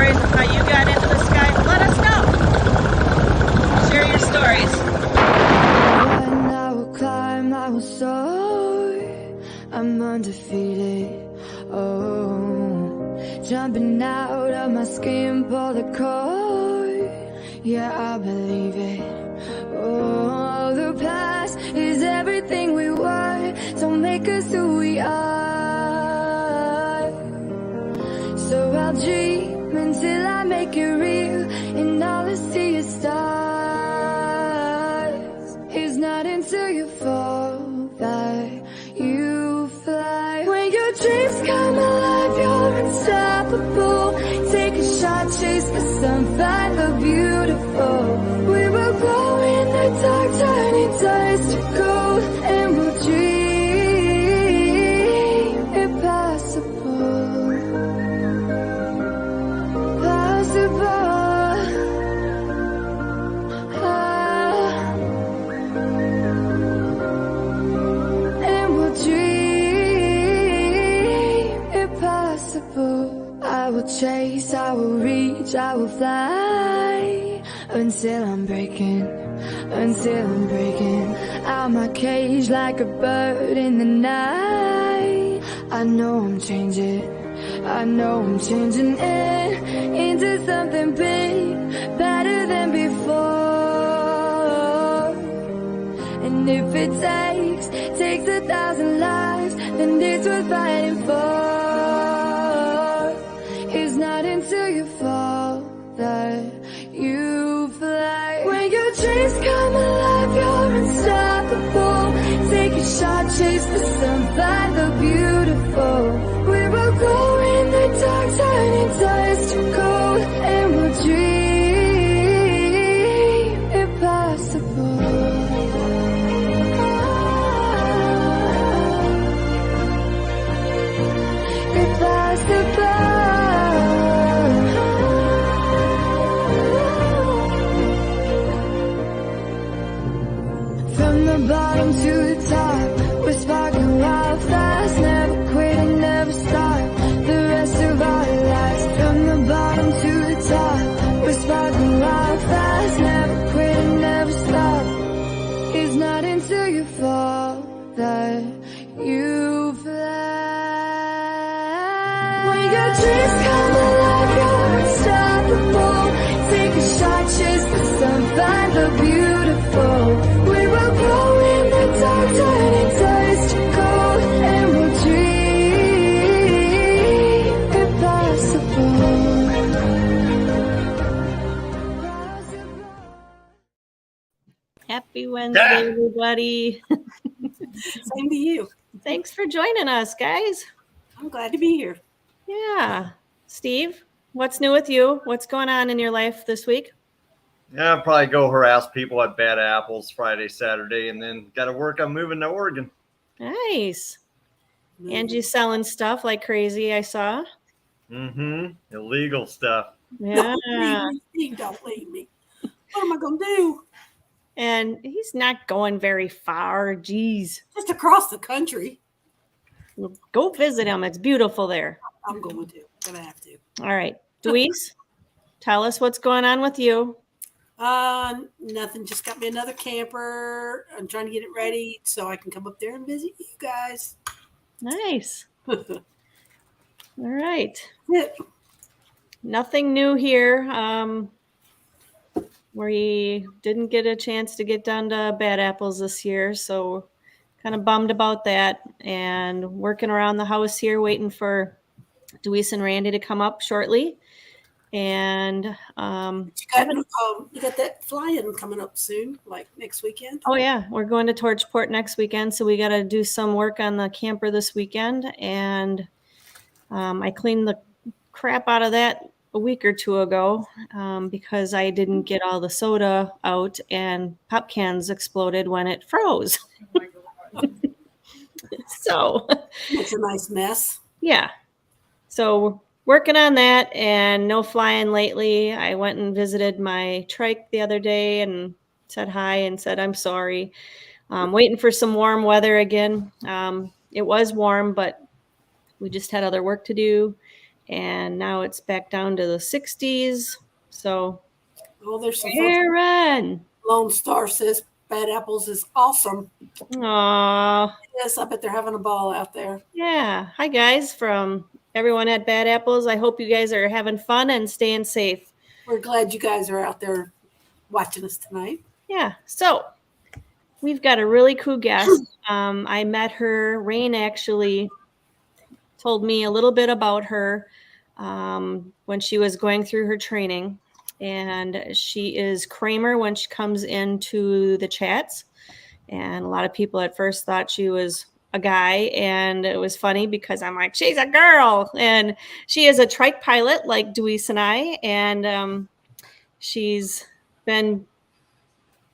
stories of how you got into the sky, let us know. Share your stories. When I will climb, I will soar. I'm undefeated. Oh, jumping out of my skin, pull the cord. Yeah, I believe it. Oh, the past is everything we were. Don't make us who we are. So I'll dream until I make it real, and all I see is stars. It's not until you fall that you fly. When your dreams come alive, you're unstoppable. Take a shot, chase the sun, find the beautiful. We will glow in the dark, turning dust to gold, and we'll dream impossible. Possible. And we'll dream impossible. I will chase, I will reach, I will fly until I'm breaking out my cage like a bird in the night. I know I'm changing into something big, better than before. And if it takes 1,000 lives, then it's worth fighting for. It's not until you fall that you fly. When your dreams come alive, you're unstoppable. Take a shot, chase the sun, find the beautiful. We will go in the dark, turning dust to gold, and we'll dream impossible. Impossible. From the bottom to the top, we're sparking wild fast, never quit and never stop. The rest of our lives. From the bottom to the top, we're sparking wild fast, never quit and never stop. It's not until you fall that you fly. When your dreams come alive, you're unstoppable. Take a shot, chase the sun, find the beautiful. We will go in the dark, turning dust to gold, and we'll dream impossible. Happy Wednesday, everybody. Same to you. Thanks for joining us, guys. I'm glad to be here. Yeah. Steve, what's new with you? What's going on in your life this week? Yeah, I'll probably go harass people at Bad Apples Friday, Saturday, and then got to work on moving to Oregon. Nice. Angie's selling stuff like crazy, I saw. Illegal stuff. Yeah. Don't leave me. What am I going to do? And he's not going very far. Jeez. Just across the country. Go visit him. It's beautiful there. I'm going to. I'm going to have to. All right. Deweese, tell us what's going on with you. Nothing. Just got me another camper. I'm trying to get it ready so I can come up there and visit you guys. Nice. All right. Yeah. Nothing new here. We didn't get a chance to get down to Bad Apples this year, so kind of bummed about that. And working around the house here, waiting for Deweese and Randy to come up shortly. And you got that fly-in coming up soon, like next weekend. Oh yeah, we're going to Torchport next weekend, so we got to do some work on the camper this weekend. And I cleaned the crap out of that a week or two ago because I didn't get all the soda out, and pop cans exploded when it froze. So it's a nice mess. Yeah. So working on that, and no flying lately. I went and visited my Trike the other day and said hi and said I'm sorry. Waiting for some warm weather again. It was warm, but we just had other work to do. and now it's back down to the 60s. So, Oh, there's some folks. Aaron. Lone Star says Bad Apples is awesome. Aw. Yes, I bet they're having a ball out there. Yeah. Hi, guys, from everyone at Bad Apples. I hope you guys are having fun and staying safe. We're glad you guys are out there watching us tonight. Yeah. So we've got a really cool guest. I met her. Rain actually told me a little bit about her when she was going through her training. And she is Kramer when she comes into the chats. And a lot of people at first thought she was a guy. And it was funny because I'm like, she's a girl. And she is a trike pilot like Deweese and I. And she's been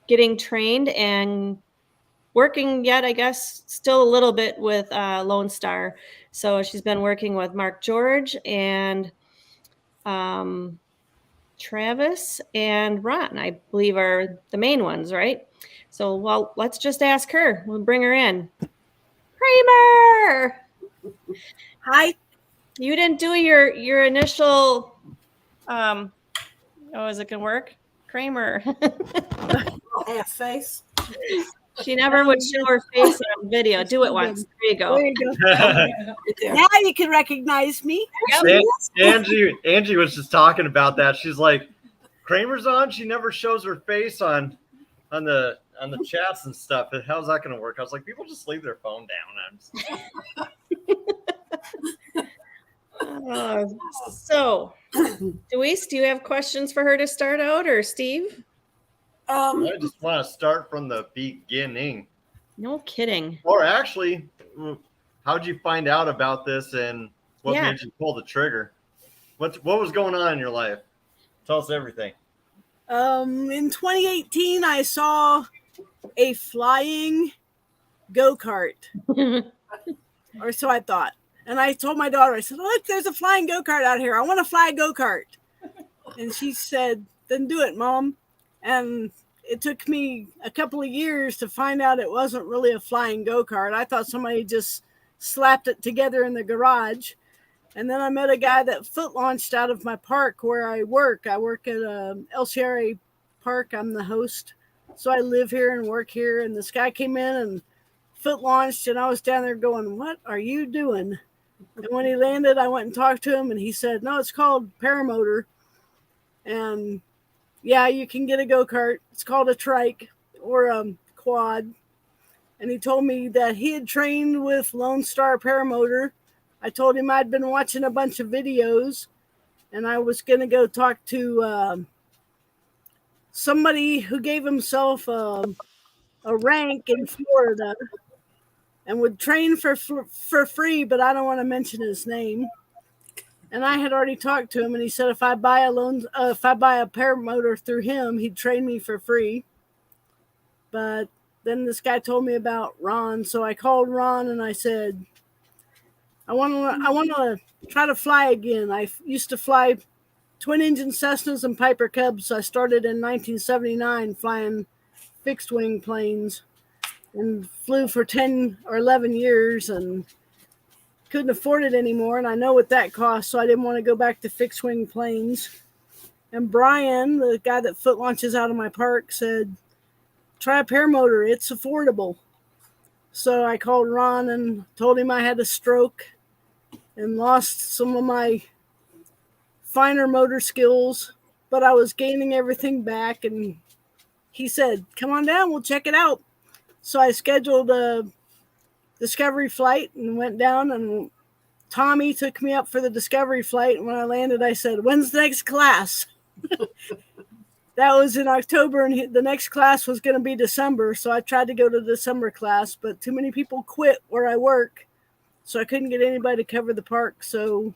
getting trained and working yet, I guess, still a little bit with Lone Star. So she's been working with Mark George and Travis and Ron, I believe, are the main ones, right? So, well, let's just ask her. We'll bring her in. Kramer! Hi. You didn't do your initial, is it going to work? Kramer. Half face. She never would show her face on video. Do it once. There you go. There you go. Right there. Now you can recognize me. Angie was just talking about that. She's like, Kramer's on. She never shows her face on the chats and stuff. How's that going to work? I was like, people just leave their phone down. So, Deweese, do you have questions for her to start out, or Steve? I just want to start from the beginning. No kidding. Or actually, how'd you find out about this and what made you pull the trigger? What was going on in your life? Tell us everything. In 2018, I saw a flying go-kart, or so I thought. And I told my daughter, I said, look, there's a flying go-kart out here. I want to fly a go-kart. And she said, then do it, Mom. And it took me a couple of years to find out it wasn't really a flying go-kart. I thought somebody just slapped it together in the garage. And then I met a guy that foot launched out of my park where I work. I work at El Sierra Park. I'm the host. So I live here and work here. And this guy came in and foot launched. And I was down there going, what are you doing? And when he landed, I went and talked to him. And he said, no, it's called Paramotor. And yeah, you can get a go-kart. It's called a trike or a quad. And he told me that he had trained with Lone Star Paramotor. I told him I'd been watching a bunch of videos and I was going to go talk to somebody who gave himself a rank in Florida and would train for free, but I don't want to mention his name. And I had already talked to him, and he said if I buy a paramotor through him, he'd train me for free. But then this guy told me about Ron, so I called Ron and I said, I want to try to fly again. I used to fly twin-engine Cessnas and Piper Cubs. So I started in 1979 flying fixed-wing planes and flew for 10 or 11 years and couldn't afford it anymore, and I know what that costs, so I didn't want to go back to fixed-wing planes. And Brian, the guy that foot launches out of my park, said, try a paramotor. It's affordable. So I called Ron and told him I had a stroke and lost some of my finer motor skills, but I was gaining everything back. And he said, come on down, we'll check it out. So I scheduled a Discovery flight and went down, and Tommy took me up for the Discovery flight. And when I landed, I said, when's the next class? That was in October, and the next class was going to be December. So I tried to go to the December class, but too many people quit where I work. So I couldn't get anybody to cover the park. So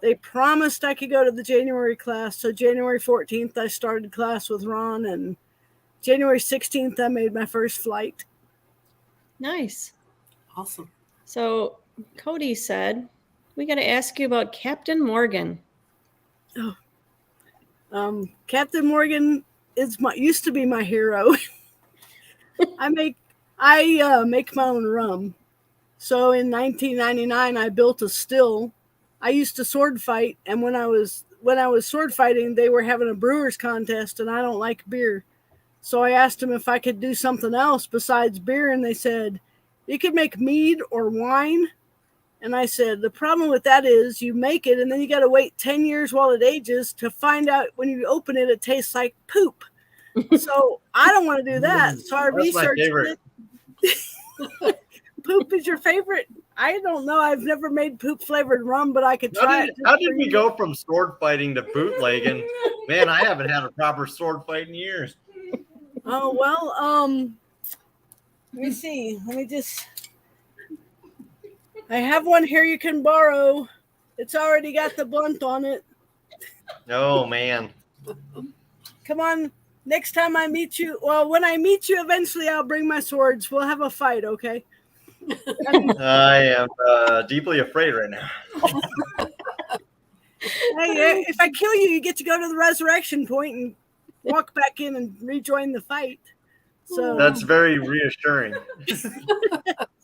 they promised I could go to the January class. So January 14th, I started class with Ron, and January 16th, I made my first flight. Nice. Awesome. So Cody said, we got to ask you about Captain Morgan. Captain Morgan used to be my hero. I make my own rum. So in 1999, I built a still I used to sword fight, and when I was sword fighting, they were having a brewers contest, and I don't like beer. So I asked them if I could do something else besides beer, and they said, you could make mead or wine. And I said, the problem with that is you make it, and then you got to wait 10 years while it ages to find out when you open it, it tastes like poop. So I don't want to do that. So I That's my researched favorite. it. Poop is your favorite? I don't know. I've never made poop flavored rum, but I could try it. How did we go from sword fighting to bootlegging? Man, I haven't had a proper sword fight in years. Oh, well, let me see. I have one here you can borrow. It's already got the blunt on it. Oh, man. Come on. Next time I meet you, well, when I meet you, eventually I'll bring my swords. We'll have a fight, okay? I am deeply afraid right now. Hey, if I kill you, you get to go to the resurrection point and walk back in and rejoin the fight. So That's very reassuring.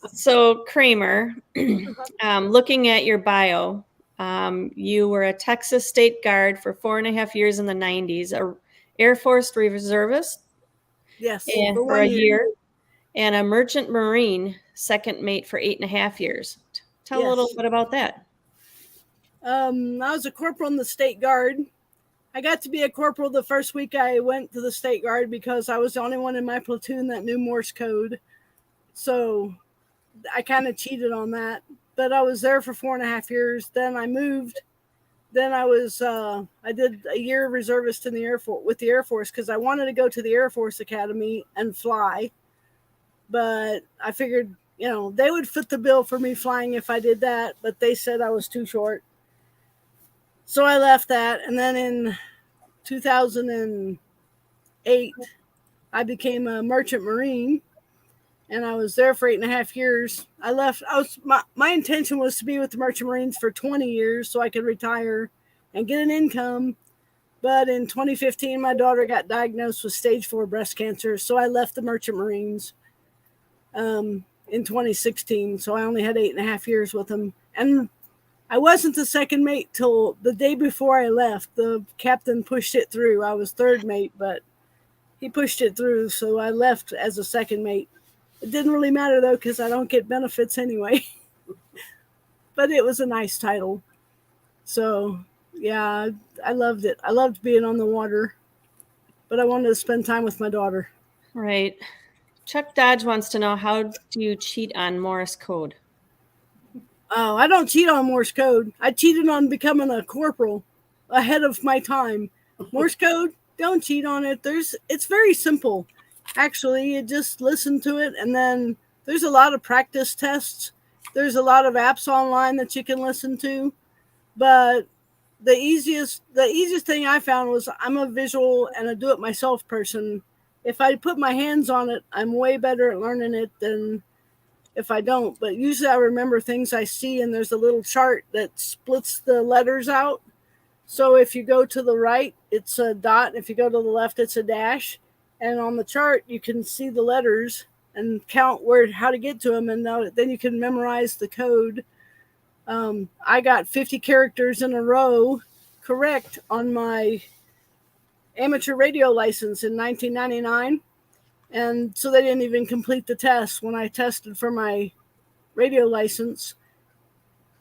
So Kramer, looking at your bio, you were a Texas State Guard for 4.5 years in the 90s, a Air Force reservist yes, and for a year, and a merchant marine second mate for 8.5 years. Tell a little bit about that. I was a corporal in the State Guard. I got to be a corporal the first week I went to the State Guard because I was the only one in my platoon that knew Morse code. So I kind of cheated on that. But I was there for 4.5 years. Then I moved. Then I did a year reservist in the Air Force with the Air Force because I wanted to go to the Air Force Academy and fly. But I figured, they would foot the bill for me flying if I did that. But they said I was too short. So I left that, and then in 2008, I became a merchant marine, and I was there for 8.5 years. I left. My intention was to be with the merchant marines for 20 years so I could retire and get an income. But in 2015, my daughter got diagnosed with stage 4 breast cancer, so I left the merchant marines in 2016. So I only had 8.5 years with them, and I wasn't the second mate till the day before I left. The captain pushed it through. I was third mate, but he pushed it through, so I left as a second mate. It didn't really matter, though, because I don't get benefits anyway. But it was a nice title. So, yeah, I loved it. I loved being on the water, but I wanted to spend time with my daughter. Right. Chuck Dodge wants to know, how do you cheat on Morse code? Oh, I don't cheat on Morse code. I cheated on becoming a corporal ahead of my time. Morse code, don't cheat on it. It's very simple. Actually, you just listen to it, and then there's a lot of practice tests. There's a lot of apps online that you can listen to. But the easiest thing I found was I'm a visual and a do-it-myself person. If I put my hands on it, I'm way better at learning it than if I don't. But usually I remember things I see, and there's a little chart that splits the letters out. So if you go to the right, it's a dot. If you go to the left, it's a dash. And on the chart, you can see the letters and count how to get to them. And then you can memorize the code. I got 50 characters in a row correct on my amateur radio license in 1999. And so they didn't even complete the test when I tested for my radio license.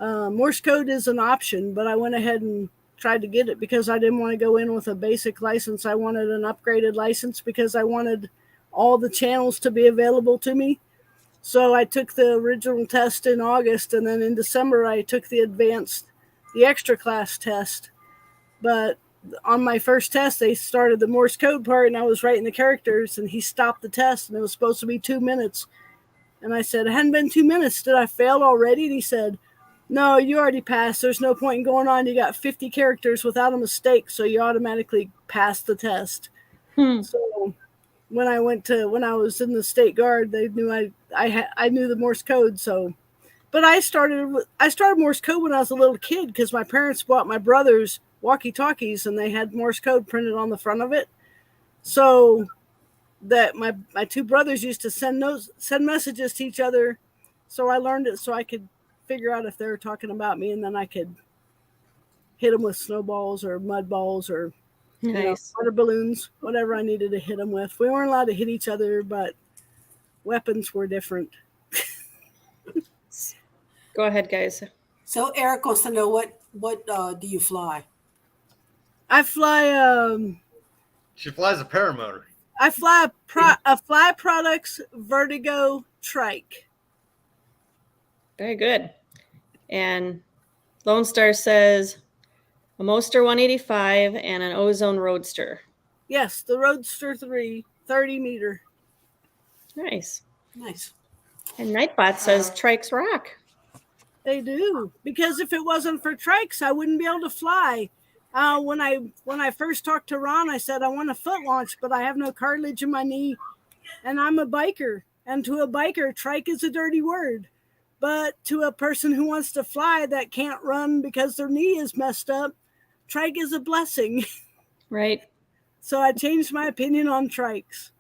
Morse code is an option, but I went ahead and tried to get it because I didn't want to go in with a basic license. I wanted an upgraded license because I wanted all the channels to be available to me. So I took the original test in August, and then in December I took the extra class test. But on my first test, they started the Morse code part, and I was writing the characters, and he stopped the test, and it was supposed to be 2 minutes. And I said, it hadn't been 2 minutes. Did I fail already? And he said, no, you already passed. There's no point in going on. You got 50 characters without a mistake, so you automatically passed the test. So when I was in the State Guard, they knew I knew the Morse code. So, but I started Morse code when I was a little kid because my parents bought my brothers walkie-talkies, and they had Morse code printed on the front of it. So that my two brothers used to send messages to each other. So I learned it so I could figure out if they were talking about me, and then I could hit them with snowballs or mud balls or Nice. water balloons, whatever I needed to hit them with. We weren't allowed to hit each other, but weapons were different. Go ahead, guys. So Eric wants to know what do you fly? I fly She flies a paramotor. I fly a Fly Products Vertigo Trike. Very good. And Lone Star says a Moster 185 and an Ozone Roadster. Yes, the Roadster 3, 30 meter. Nice. Nice. And Nightbot says Trikes rock. They do, because if it wasn't for trikes, I wouldn't be able to fly. When I first talked to Ron, I said I want a foot launch, but I have no cartilage in my knee, and I'm a biker. And to a biker, trike is a dirty word. But to a person who wants to fly that can't run because their knee is messed up, trike is a blessing. Right. So I changed my opinion on trikes.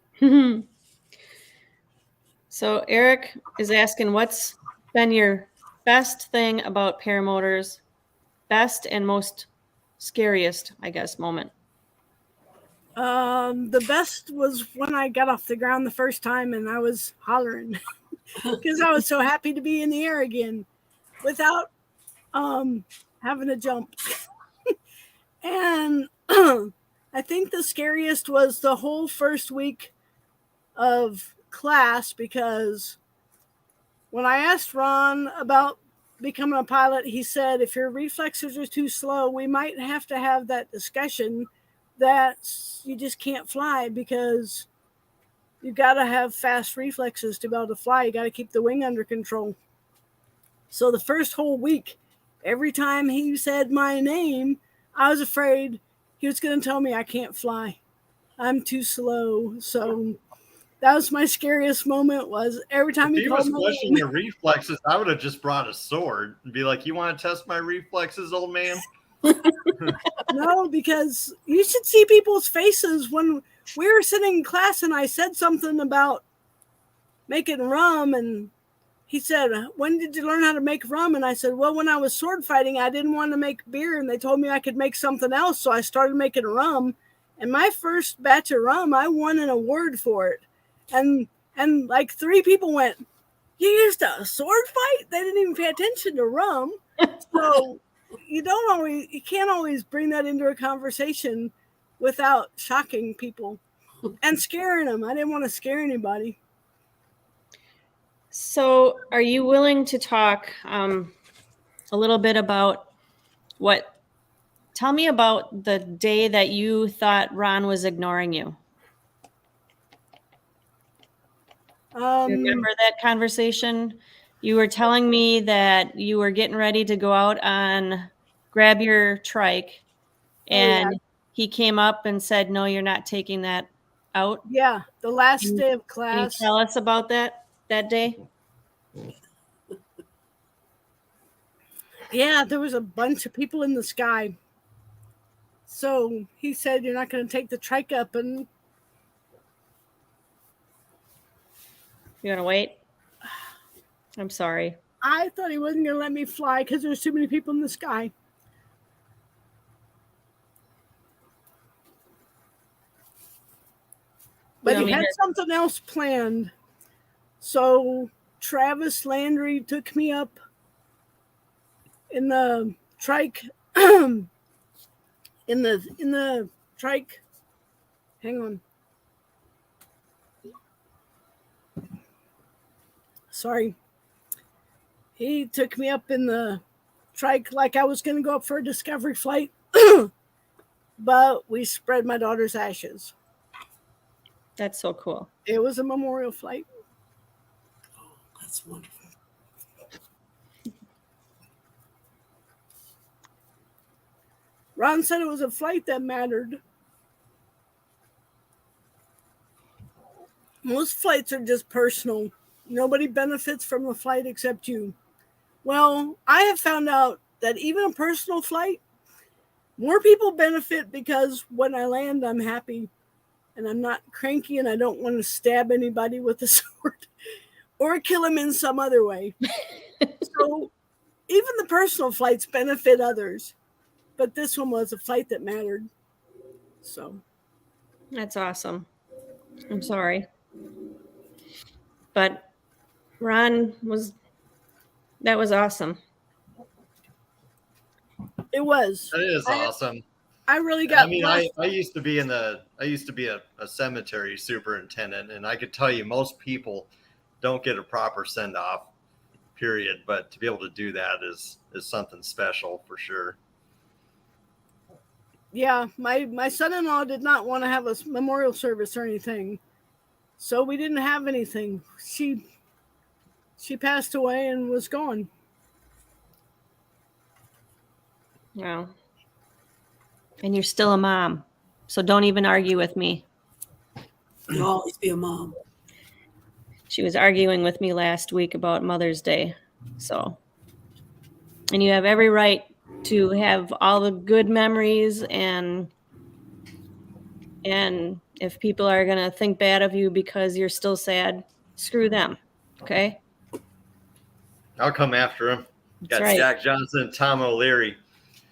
So Eric is asking, what's been your best thing about paramotors? Best and most scariest, I guess, moment. The best was when I got off the ground the first time and I was hollering because I was so happy to be in the air again without having to jump. And I think the scariest was the whole first week of class, because when I asked Ron about becoming a pilot, he said, if your reflexes are too slow, we might have to have that discussion that you just can't fly because you got to have fast reflexes to be able to fly. You got to keep the wing under control. So the first whole week, every time he said my name, I was afraid he was going to tell me I can't fly. I'm too slow. So that was my scariest moment, was every time If he was called my questioning name. your reflexes, I would have just brought a sword and be like, you want to test my reflexes, old man? No, because you should see people's faces when we were sitting in class and I said something about making rum, and he said, when did you learn how to make rum? And I said, well, when I was sword fighting, I didn't want to make beer, and they told me I could make something else, so I started making rum. And my first batch of rum, I won an award for it. And like 3 people went, you used a sword fight? They didn't even pay attention to rum. So you can't always bring that into a conversation without shocking people and scaring them. I didn't want to scare anybody. So are you willing to talk a little bit about tell me about the day that you thought Ron was ignoring you? Remember that conversation? You were telling me that you were getting ready to go out on grab your trike, and he came up and said, no, you're not taking that out. Yeah, the last day of Can you class. tell us about that day? Yeah, there was a bunch of people in the sky. So he said, you're not going to take the trike up, and You want to wait? I'm sorry. I thought he wasn't going to let me fly because there's too many people in the sky. But he had something else planned. So Travis Landry took me up in the trike. in the trike. Hang on. Sorry. He took me up in the trike like I was going to go up for a discovery flight. But we spread my daughter's ashes. That's so cool. It was a memorial flight. Oh, that's wonderful. Ron said it was a flight that mattered. Most flights are just personal. Nobody benefits from the flight except you. Well, I have found out that even a personal flight, more people benefit because when I land, I'm happy and I'm not cranky and I don't want to stab anybody with a sword or kill him in some other way. So even the personal flights benefit others. but this one was a flight that mattered. So That's awesome. I'm sorry. But Ron that was awesome. it was. That is awesome. I really got. I mean, blessed. I used to be a cemetery superintendent, and I could tell you most people don't get a proper send off, period. But to be able to do that is something special for sure. Yeah, my son-in-law did not want to have a memorial service or anything, so we didn't have anything. She passed away and was gone. Wow. And you're still a mom, so don't even argue with me. You'll always be a mom. She was arguing with me last week about Mother's Day. So, and you have every right to have all the good memories, and if people are going to think bad of you because you're still sad, screw them. Okay? I'll come after him. That's Got right. Jack Johnson and Tom O'Leary.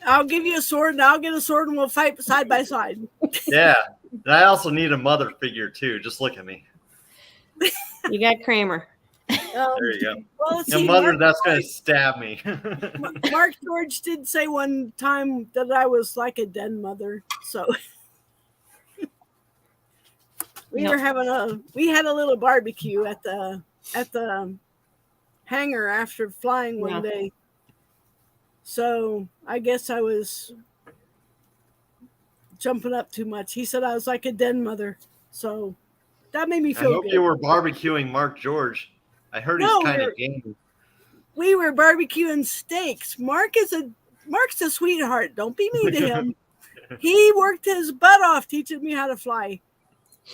I'll give you a sword and I'll get a sword and we'll fight side by side. Yeah. And I also need a mother figure too. Just look at me. You got Kramer. There you go. Well, let's A see, mother Mark, that's going to stab me. Mark George did say one time that I was like a den mother. So we Yep. were having we had a little barbecue at the hangar after flying one Yeah. day. So I guess I was jumping up too much. He said I was like a den mother. So that made me I feel hope good. you were barbecuing Mark George. I heard No, he's kind we're- of game. We were barbecuing steaks. Mark's a sweetheart. Don't be mean to him. He worked his butt off teaching me how to fly.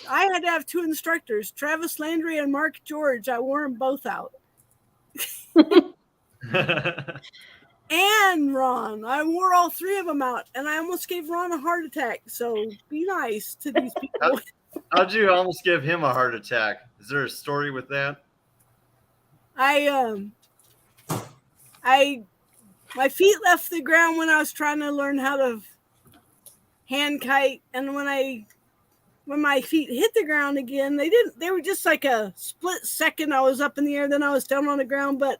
I had to have two instructors, Travis Landry and Mark George. I wore them both out. And Ron. I wore all three of them out, and I almost gave Ron a heart attack. So be nice to these people. How'd you almost give him a heart attack? Is there a story with that? My feet left the ground when I was trying to learn how to hand kite, and when my feet hit the ground again, they were just like a split second. I was up in the air, then I was down on the ground, but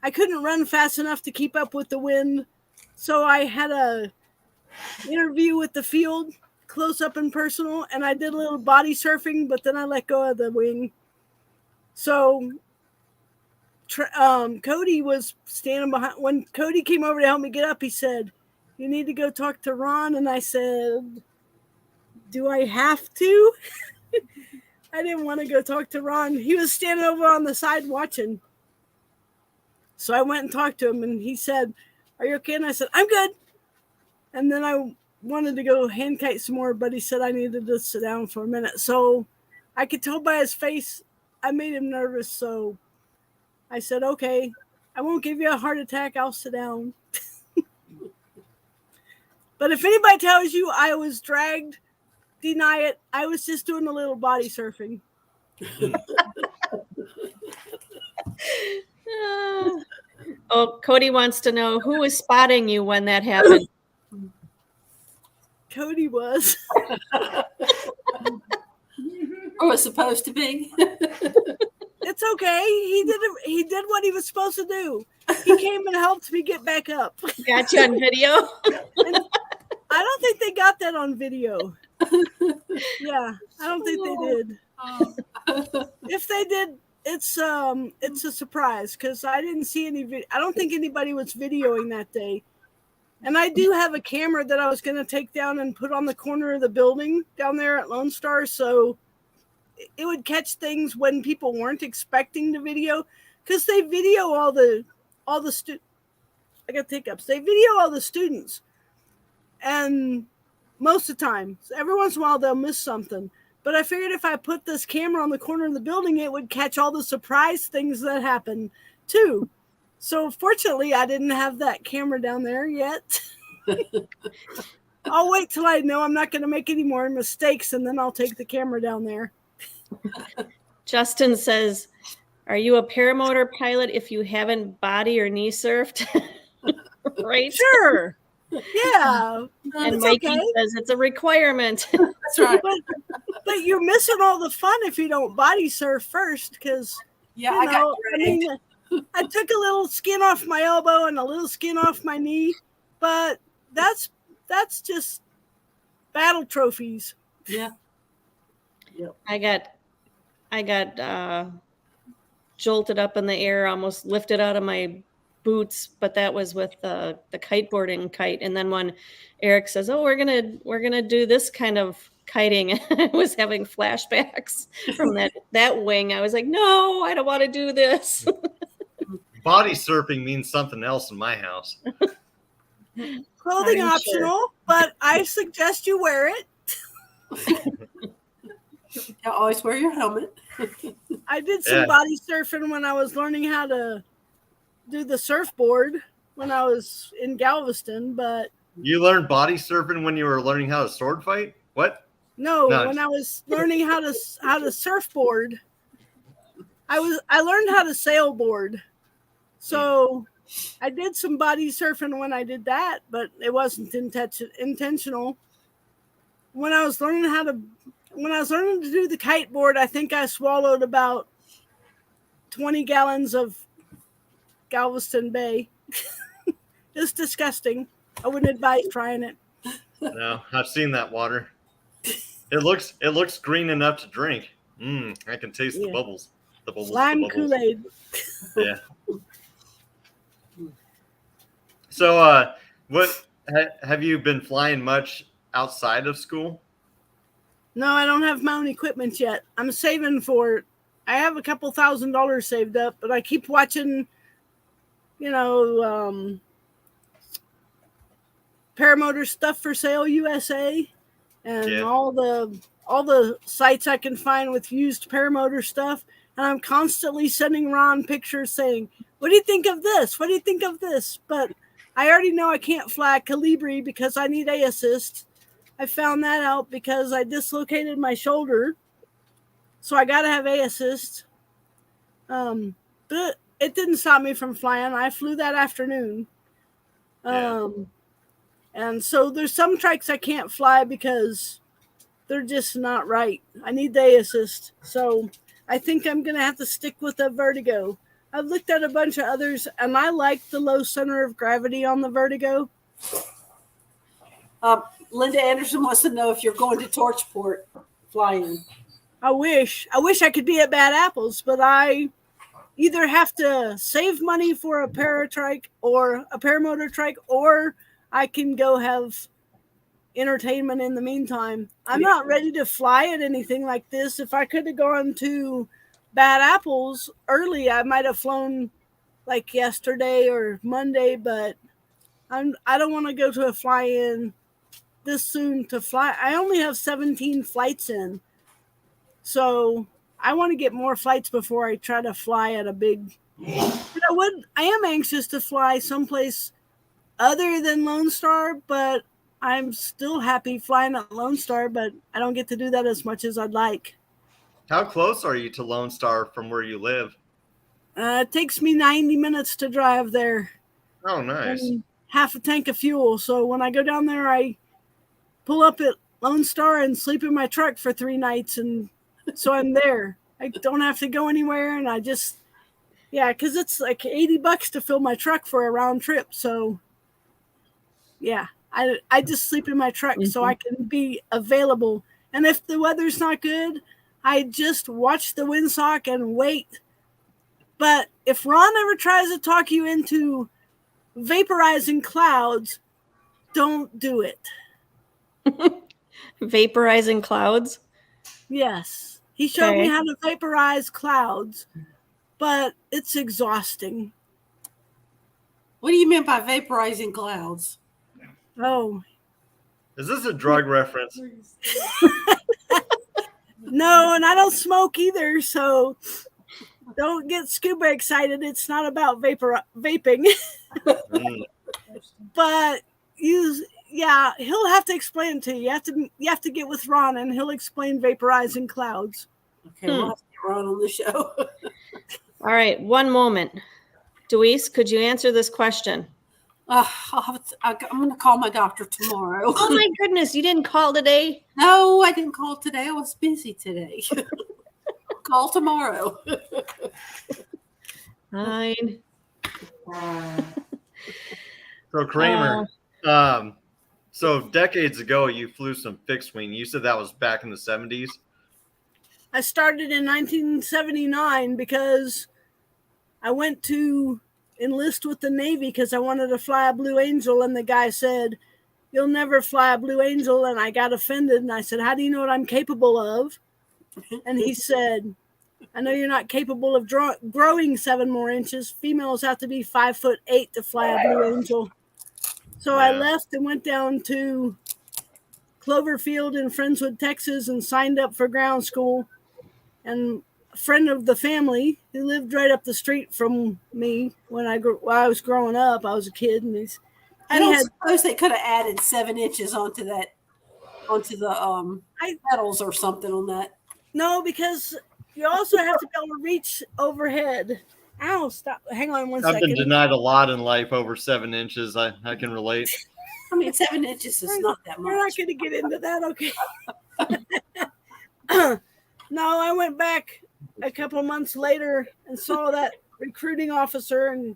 I couldn't run fast enough to keep up with the wind. So I had a interview with the field, close up and personal, and I did a little body surfing, but then I let go of the wing. So Cody was standing behind. When Cody came over to help me get up, he said, "You need to go talk to Ron." And I said, "Do I have to?" I didn't want to go talk to Ron. He was standing over on the side watching. So I went and talked to him, and he said, "Are you okay?" And I said, "I'm good." And then I wanted to go hand kite some more, but he said I needed to sit down for a minute. So I could tell by his face I made him nervous. So I said, "Okay, I won't give you a heart attack. I'll sit down." But if anybody tells you I was dragged, deny it. I was just doing a little body surfing. Oh, Cody wants to know who was spotting you when that happened. Cody was. Or was supposed to be. It's okay. He did what he was supposed to do. He came and helped me get back up. Got you on video. I don't think they got that on video. Yeah, I don't think they did. If they did, it's a surprise because I didn't see any video. I don't think anybody was videoing that day. And I do have a camera that I was going to take down and put on the corner of the building down there at Lone Star, so it would catch things when people weren't expecting to video, because they video all the students. I got hiccups. They video all the students, and most of the time, every once in a while they'll miss something. But I figured if I put this camera on the corner of the building, it would catch all the surprise things that happen too. So fortunately, I didn't have that camera down there yet. I'll wait till I know I'm not going to make any more mistakes, and then I'll take the camera down there. Justin says, "Are you a paramotor pilot if you haven't body or knee surfed?" Right? Sure. Yeah, And it's Mikey okay. says it's a requirement. That's right. But you're missing all the fun if you don't body surf first, because Yeah, you I got know, I dragged. mean, I took a little skin off my elbow and a little skin off my knee, but that's just battle trophies. Yeah. I got jolted up in the air, almost lifted out of my boots, but that was with the kiteboarding kite. And then when Eric says, "Oh, we're gonna do this kind of kiting," I was having flashbacks from that wing. I was like, "No, I don't want to do this." Body surfing means something else in my house. Clothing I'm optional, but I suggest you wear it. Yeah, always wear your helmet. I did some Yeah. body surfing when I was learning how to do the surfboard when I was in Galveston, but You learned body surfing when you were learning how to sword fight? What? no, Nice. when I was learning how to surfboard, I learned how to sailboard. So I did some body surfing when I did that, but it wasn't intentional. When I was learning to do the kiteboard, I think I swallowed about 20 gallons of Galveston Bay. It's disgusting. I wouldn't advise trying it. No, I've seen that water. It looks green enough to drink. I can taste the Yeah. bubbles. The bubbles. Lime the bubbles. Kool-Aid. Yeah. So, what have you been flying much outside of school? No, I don't have my own equipment yet. I'm saving for it. I have a couple $1,000s saved up, but I keep watching, Paramotor Stuff for Sale USA and Yeah. all the sites I can find with used paramotor stuff. And I'm constantly sending Ron pictures saying, "What do you think of this? What do you think of this?" But I already know I can't fly Calibri because I need A assist. I found that out because I dislocated my shoulder. So I got to have A assist. But it didn't stop me from flying. I flew that afternoon. Yeah. And so there's some trikes I can't fly because they're just not right. I need the A assist. So I think I'm going to have to stick with the Vertigo. I've looked at a bunch of others, and I like the low center of gravity on the Vertigo. Linda Anderson wants to know if you're going to Torchport flying. I wish I could be at Bad Apples, but I either have to save money for a paratrike or a paramotor trike, or I can go have entertainment in the meantime. I'm not ready to fly at anything like this. If I could have gone to Bad Apples early, I might have flown like yesterday or Monday, but I don't want to go to a fly-in this soon to fly. I only have 17 flights in. So I want to get more flights before I try to fly at a big. But I am anxious to fly someplace other than Lone Star, but I'm still happy flying at Lone Star, but I don't get to do that as much as I'd like. How close are you to Lone Star from where you live? It takes me 90 minutes to drive there. Oh, nice. And half a tank of fuel. So when I go down there, I pull up at Lone Star and sleep in my truck for 3 nights. And so I'm there. I don't have to go anywhere. And I just, because it's like $80 to fill my truck for a round trip. So, I just sleep in my truck so I can be available. And if the weather's not good, I just watch the windsock and wait. But if Ron ever tries to talk you into vaporizing clouds, don't do it. Vaporizing clouds? Yes. He showed me how to vaporize clouds, but it's exhausting. What do you mean by vaporizing clouds? Oh. Is this a drug reference? No, and I don't smoke either, so don't get scuba excited. It's not about vaping. But he'll have to explain it to you. You have to get with Ron, and he'll explain vaporizing clouds. Okay, we'll have to get Ron on the show. All right, one moment. Deweese, could you answer this question? I'm going to call my doctor tomorrow. Oh my goodness, you didn't call today? No, I didn't call today. I was busy today. Call tomorrow. Fine. So Kramer, so decades ago you flew some fixed wing. You said that was back in the 70s. I started in 1979 because I went to enlist with the Navy because I wanted to fly a Blue Angel, and the guy said, "You'll never fly a Blue Angel," and I got offended, and I said, "How do you know what I'm capable of?" And he said, "I know you're not capable of growing 7 more inches. Females have to be 5'8" to fly a Blue Angel." So I left and went down to Cloverfield in Friendswood, Texas, and signed up for ground school. And a friend of the family who lived right up the street from me when I was growing up, I was a kid, and I don't suppose they could have added 7 inches onto the pedals or something on that. No, because you also have to be able to reach overhead. Ow, stop. Hang on one second. I've been denied a lot in life over 7 inches. I can relate. I mean, 7 inches is not that much. We're not going to get into that, okay? No, I went back a couple of months later and saw that recruiting officer and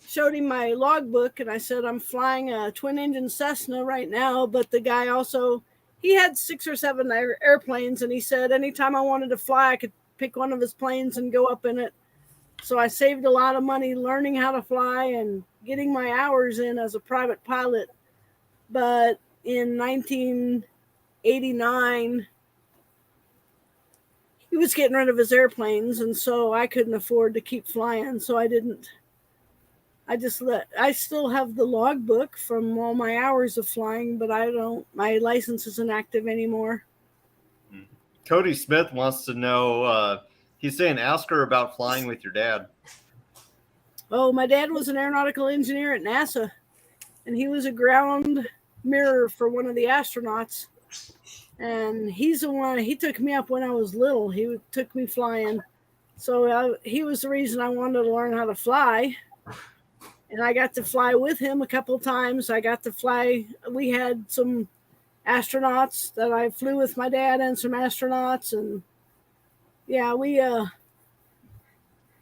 showed him my logbook, and I said, "I'm flying a twin-engine Cessna right now," but the guy also, he had 6 or 7 airplanes, and he said anytime I wanted to fly, I could pick one of his planes and go up in it. So I saved a lot of money learning how to fly and getting my hours in as a private pilot. But in 1989, he was getting rid of his airplanes, and so I couldn't afford to keep flying, so I didn't. I still have the logbook from all my hours of flying, but my license isn't active anymore. Cody Smith wants to know, he's saying, ask her about flying with your dad. Oh, my dad was an aeronautical engineer at NASA, and he was a ground mirror for one of the astronauts. And he's the one, he took me up when I was little. He took me flying. So he was the reason I wanted to learn how to fly. And I got to fly with him a couple times. I got to fly. We had some astronauts that I flew with my dad and some astronauts. And yeah,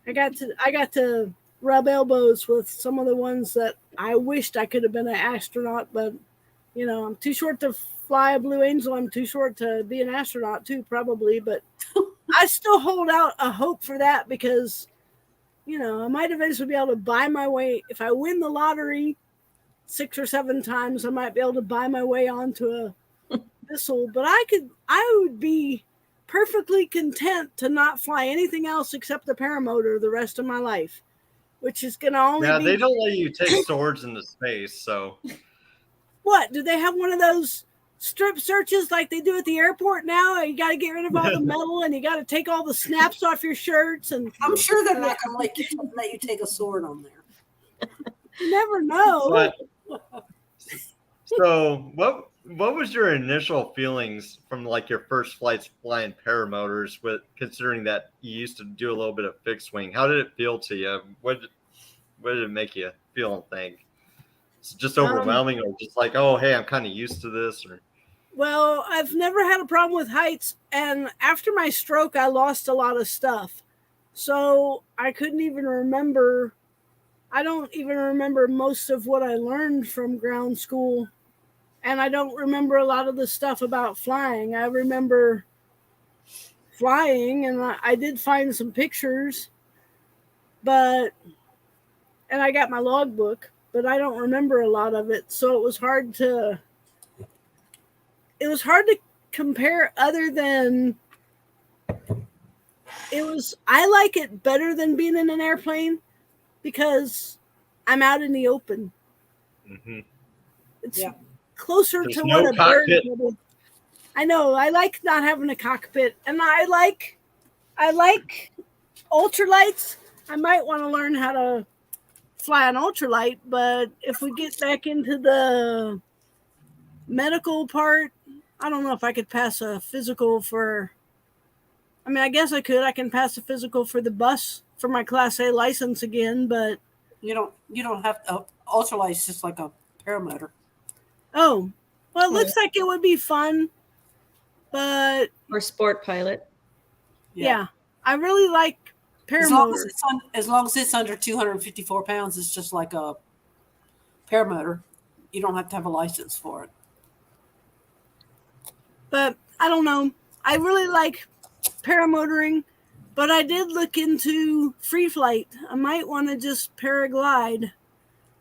I got to rub elbows with some of the ones that I wished I could have been an astronaut, but you know, I'm too short to fly a Blue Angel. I'm too short to be an astronaut too, probably, but I still hold out a hope for that because, you know, I might eventually be able to buy my way. If I win the lottery 6 or 7 times, I might be able to buy my way onto a missile, but I would be perfectly content to not fly anything else except the paramotor the rest of my life, which is going to only be... they don't let you take swords into space, so... What? Do they have one of those strip searches like they do at the airport now? You got to get rid of all the metal and you got to take all the snaps off your shirts. And I'm sure they're not going to let you take a sword on there. You never know. So what was your initial feelings from like your first flights flying paramotors, with considering that you used to do a little bit of fixed wing? How did it feel to you? What did it make you feel and think? It's just overwhelming, or just like, oh, hey, I'm kind of used to this? Or well, I've never had a problem with heights, and after my stroke, I lost a lot of stuff, so I couldn't even remember. I don't even remember most of what I learned from ground school, and I don't remember a lot of the stuff about flying. I remember flying, and I did find some pictures, and I got my logbook. But I don't remember a lot of it, so it was hard to compare, other than I like it better than being in an airplane because I'm out in the open. Mm-hmm. It's closer There's to no what a cockpit. bird would. I know, I like not having a cockpit, and I like ultralights. I might want to learn how to fly an ultralight, but if we get back into the medical part, I don't know if I could pass a physical I guess I could. I can pass a physical for the bus for my Class A license again, but you don't have to. ultralight just like a paramotor. Oh, well, it looks like it would be fun, but Or sport pilot. yeah, I really like As long paramotor. as it's under 254 pounds, it's just like a paramotor. You don't have to have a license for it. But I don't know. I really like paramotoring, but I did look into free flight. I might want to just paraglide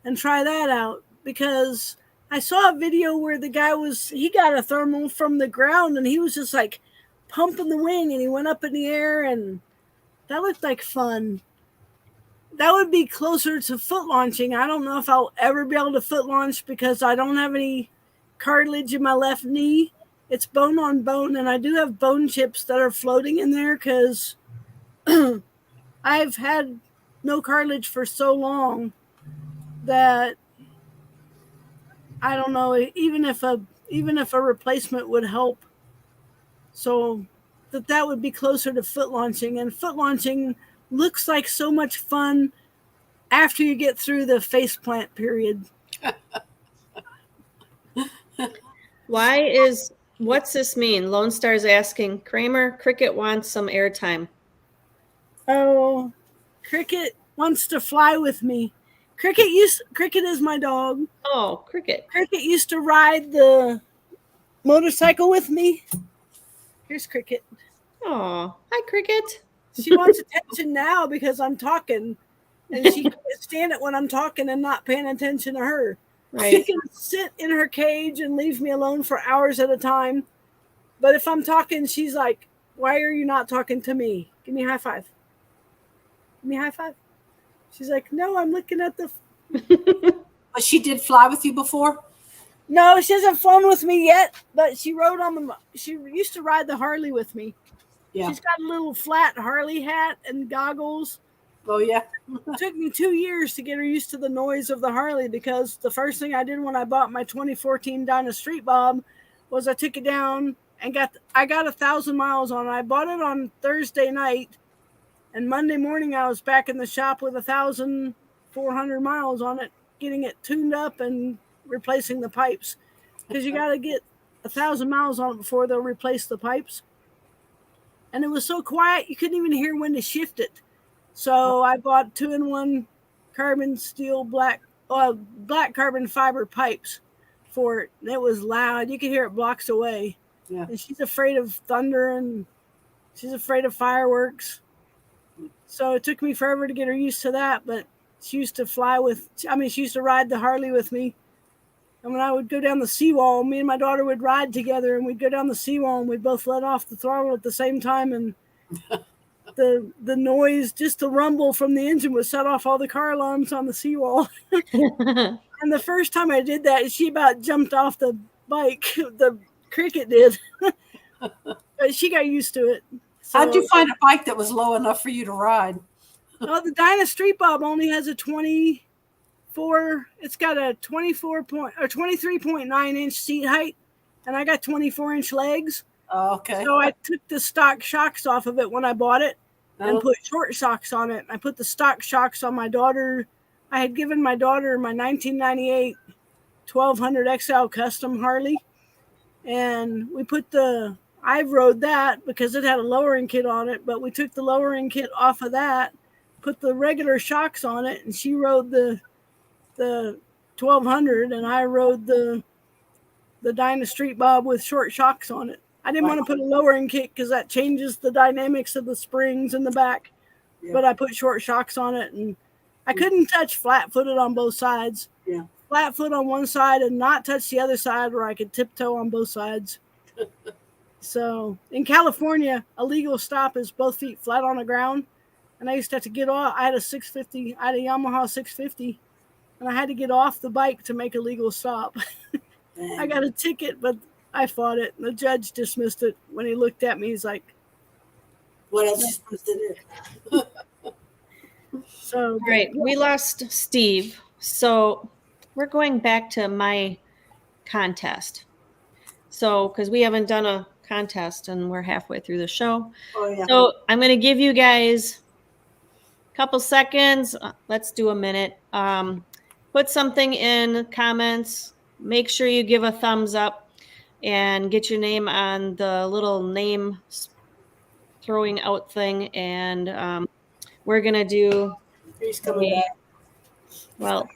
and try that out, because I saw a video where the guy he got a thermal from the ground and he was just like pumping the wing and he went up in the air, and that looked like fun. That would be closer to foot launching. I don't know if I'll ever be able to foot launch because I don't have any cartilage in my left knee. It's bone on bone, and I do have bone chips that are floating in there because I've had no cartilage for so long that I don't know, even if a replacement would help. So that would be closer to foot launching, and foot launching looks like so much fun after you get through the faceplant period. What's this mean? Lone Star's asking, Kramer, Cricket wants some airtime. Oh, Cricket wants to fly with me. Cricket is my dog. Oh, Cricket. Cricket used to ride the motorcycle with me. Here's Cricket. Oh, hi, Cricket. She wants attention now because I'm talking, and she can't stand it when I'm talking and not paying attention to her. Right. She can sit in her cage and leave me alone for hours at a time. But if I'm talking, she's like, why are you not talking to me? Give me a high five. Give me a high five. She's like, no, I'm looking at the... But she did fly with you before? No, she hasn't flown with me yet, but she used to ride the Harley with me. Yeah. She's got a little flat Harley hat and goggles. Oh, yeah. It took me 2 years to get her used to the noise of the Harley, because the first thing I did when I bought my 2014 Dyna Street Bob was I took it down and I got 1,000 miles on it. I bought it on Thursday night, and Monday morning I was back in the shop with 1,400 miles on it, getting it tuned up and replacing the pipes, because you got to get 1,000 miles on it before they'll replace the pipes. And it was so quiet you couldn't even hear when to shift it. So I bought 2-in-1 carbon steel black carbon fiber pipes for it. And it was loud. You could hear it blocks away. Yeah. And she's afraid of thunder, and she's afraid of fireworks. So it took me forever to get her used to that. But she used to she used to ride the Harley with me. And when I would go down the seawall, me and my daughter would ride together, and we'd go down the seawall and we'd both let off the throttle at the same time. And the noise, just the rumble from the engine, would set off all the car alarms on the seawall. And the first time I did that, she about jumped off the bike. The Cricket did. But she got used to it. So, how'd you find a bike that was low enough for you to ride? well, the Dyna Street Bob only has a 24. It's got a 23.9 inch seat height, and I got 24-inch legs. Oh, okay. So I took the stock shocks off of it when I bought it and put short shocks on it. I put the stock shocks on my daughter. I had given my daughter my 1998 1200 XL Custom Harley, and I rode that because it had a lowering kit on it, but we took the lowering kit off of that, put the regular shocks on it, and she rode the 1200, and I rode the Dyna Street Bob with short shocks on it. I didn't want to put a lowering kit because that changes the dynamics of the springs in the back. Yeah. But I put short shocks on it, and I couldn't touch flat-footed on both sides. Yeah. Flat foot on one side and not touch the other side, where I could tiptoe on both sides. So in California, a legal stop is both feet flat on the ground. And I used to have to get off. I had a Yamaha 650, and I had to get off the bike to make a legal stop. I got a ticket, but I fought it. The judge dismissed it. When he looked at me, he's like, what else are you supposed to do? So Right. We lost Steve. So we're going back to my contest. So, because we haven't done a contest and we're halfway through the show. Oh, yeah. So I'm going to give you guys a couple seconds. Let's do a minute. put something in comments. Make sure you give a thumbs up and get your name on the little name throwing out thing. And we're going to do, He's coming back. well,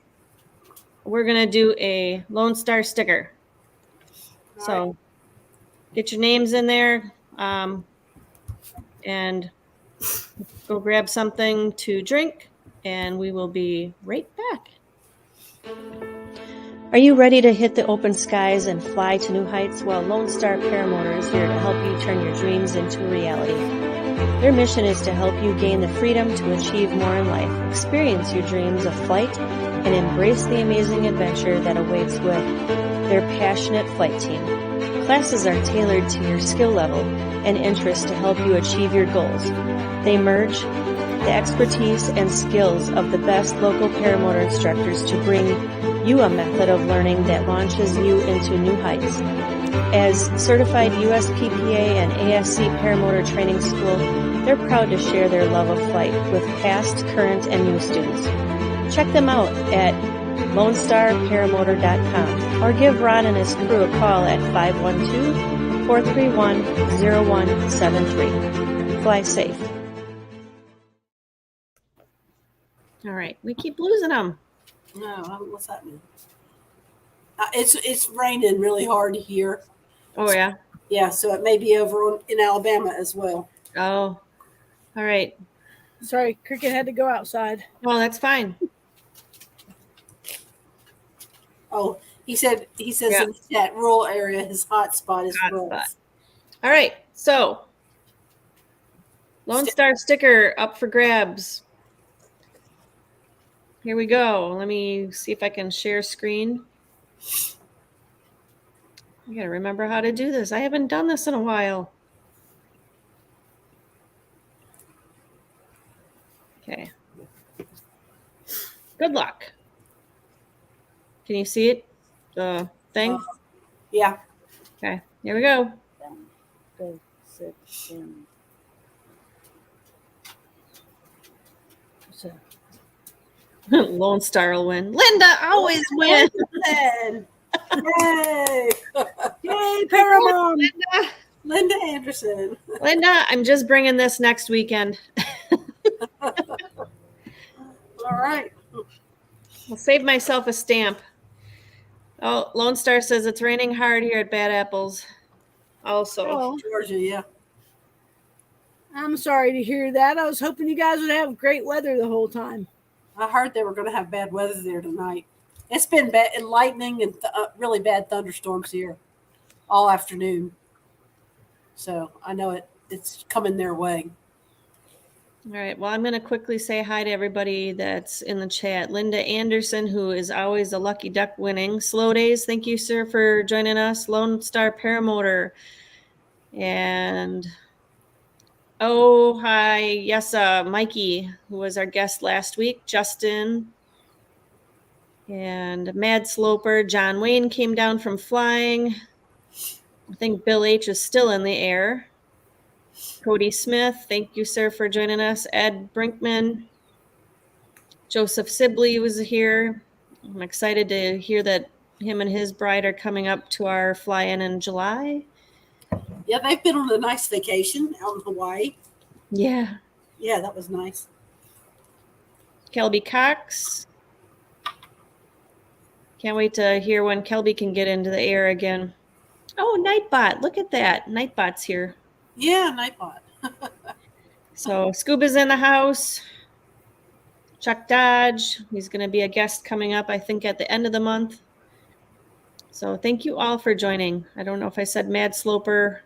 we're going to do a Lone Star sticker. So get your names in there and go grab something to drink, and we will be right back. Are you ready to hit the open skies and fly to new heights? Well, Lone Star Paramotor is here to help you turn your dreams into reality. Their mission is to help you gain the freedom to achieve more in life, experience your dreams of flight, and embrace the amazing adventure that awaits with their passionate flight team. Classes are tailored to your skill level and interest to help you achieve your goals. They merge the expertise and skills of the best local paramotor instructors to bring you a method of learning that launches you into new heights. As certified USPPA and ASC Paramotor Training School, they're proud to share their love of flight with past, current, and new students. Check them out at LoneStarParamotor.com or give Ron and his crew a call at 512-431-0173. Fly safe. All right, we keep losing them. No, what's that mean? It's raining really hard here. Oh, yeah? Yeah, so it may be over in Alabama as well. Oh, all right. Sorry, Cricket had to go outside. Well, that's fine. Oh, he says Yeah. in that rural area, his hot spot is Hot rural. spot. All right, so Lone Star sticker up for grabs. Here we go. Let me see if I can share screen. I gotta remember how to do this. I haven't done this in a while. Okay. Good luck. Can you see it? The thing? Yeah. Okay, here we go. Go, sit, down. So, Lone Star will win. Linda always wins. Yay! yay, Paramount! Linda. Linda Anderson. Linda, I'm just bringing this next weekend. All right. I'll save myself a stamp. Oh, Lone Star says it's raining hard here at Bad Apples. Also. Oh, Georgia, yeah. I'm sorry to hear that. I was hoping you guys would have great weather the whole time. I heard they were going to have bad weather there tonight. It's been bad and lightning and really bad thunderstorms here all afternoon. So I know it's coming their way. All right. Well, I'm going to quickly say hi to everybody that's in the chat. Linda Anderson, who is always a lucky duck winning. Slow Days, thank you, sir, for joining us. Lone Star Paramotor. And, oh, hi. Yes, Mikey, who was our guest last week. Justin. And Mad Sloper. John Wayne came down from flying. I think Bill H. is still in the air. Cody Smith, thank you, sir, for joining us. Ed Brinkman. Joseph Sibley was here. I'm excited to hear that him and his bride are coming up to our fly-in in July. Yeah, they've been on a nice vacation out in Hawaii. Yeah. Yeah, that was nice. Kelby Cox. Can't wait to hear when Kelby can get into the air again. Oh, Nightbot. Look at that. Nightbot's here. Yeah, Nightbot. So Scuba's in the house. Chuck Dodge. He's going to be a guest coming up, I think, at the end of the month. So thank you all for joining. I don't know if I said Mad Sloper,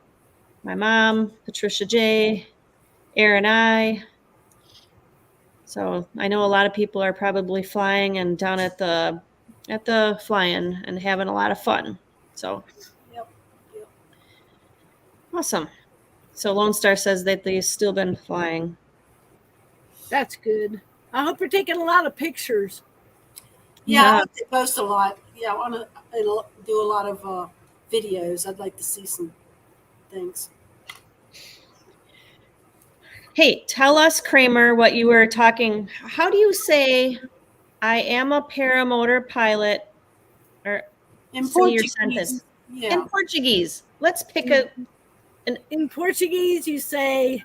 my mom, Patricia J, Aaron I. So I know a lot of people are probably flying and down at the fly-in and having a lot of fun. So Yep. Awesome. So Lone Star says that they've still been flying. That's good. I hope you're taking a lot of pictures. Yeah, Yeah. I hope they post a lot. Yeah, I want to do a lot of videos. I'd like to see some things. Hey, tell us, Kramer, what you were talking. How do you say I am a paramotor pilot. Or In say your Portuguese, sentence. yeah. In Portuguese. Let's pick a. In Portuguese, you say,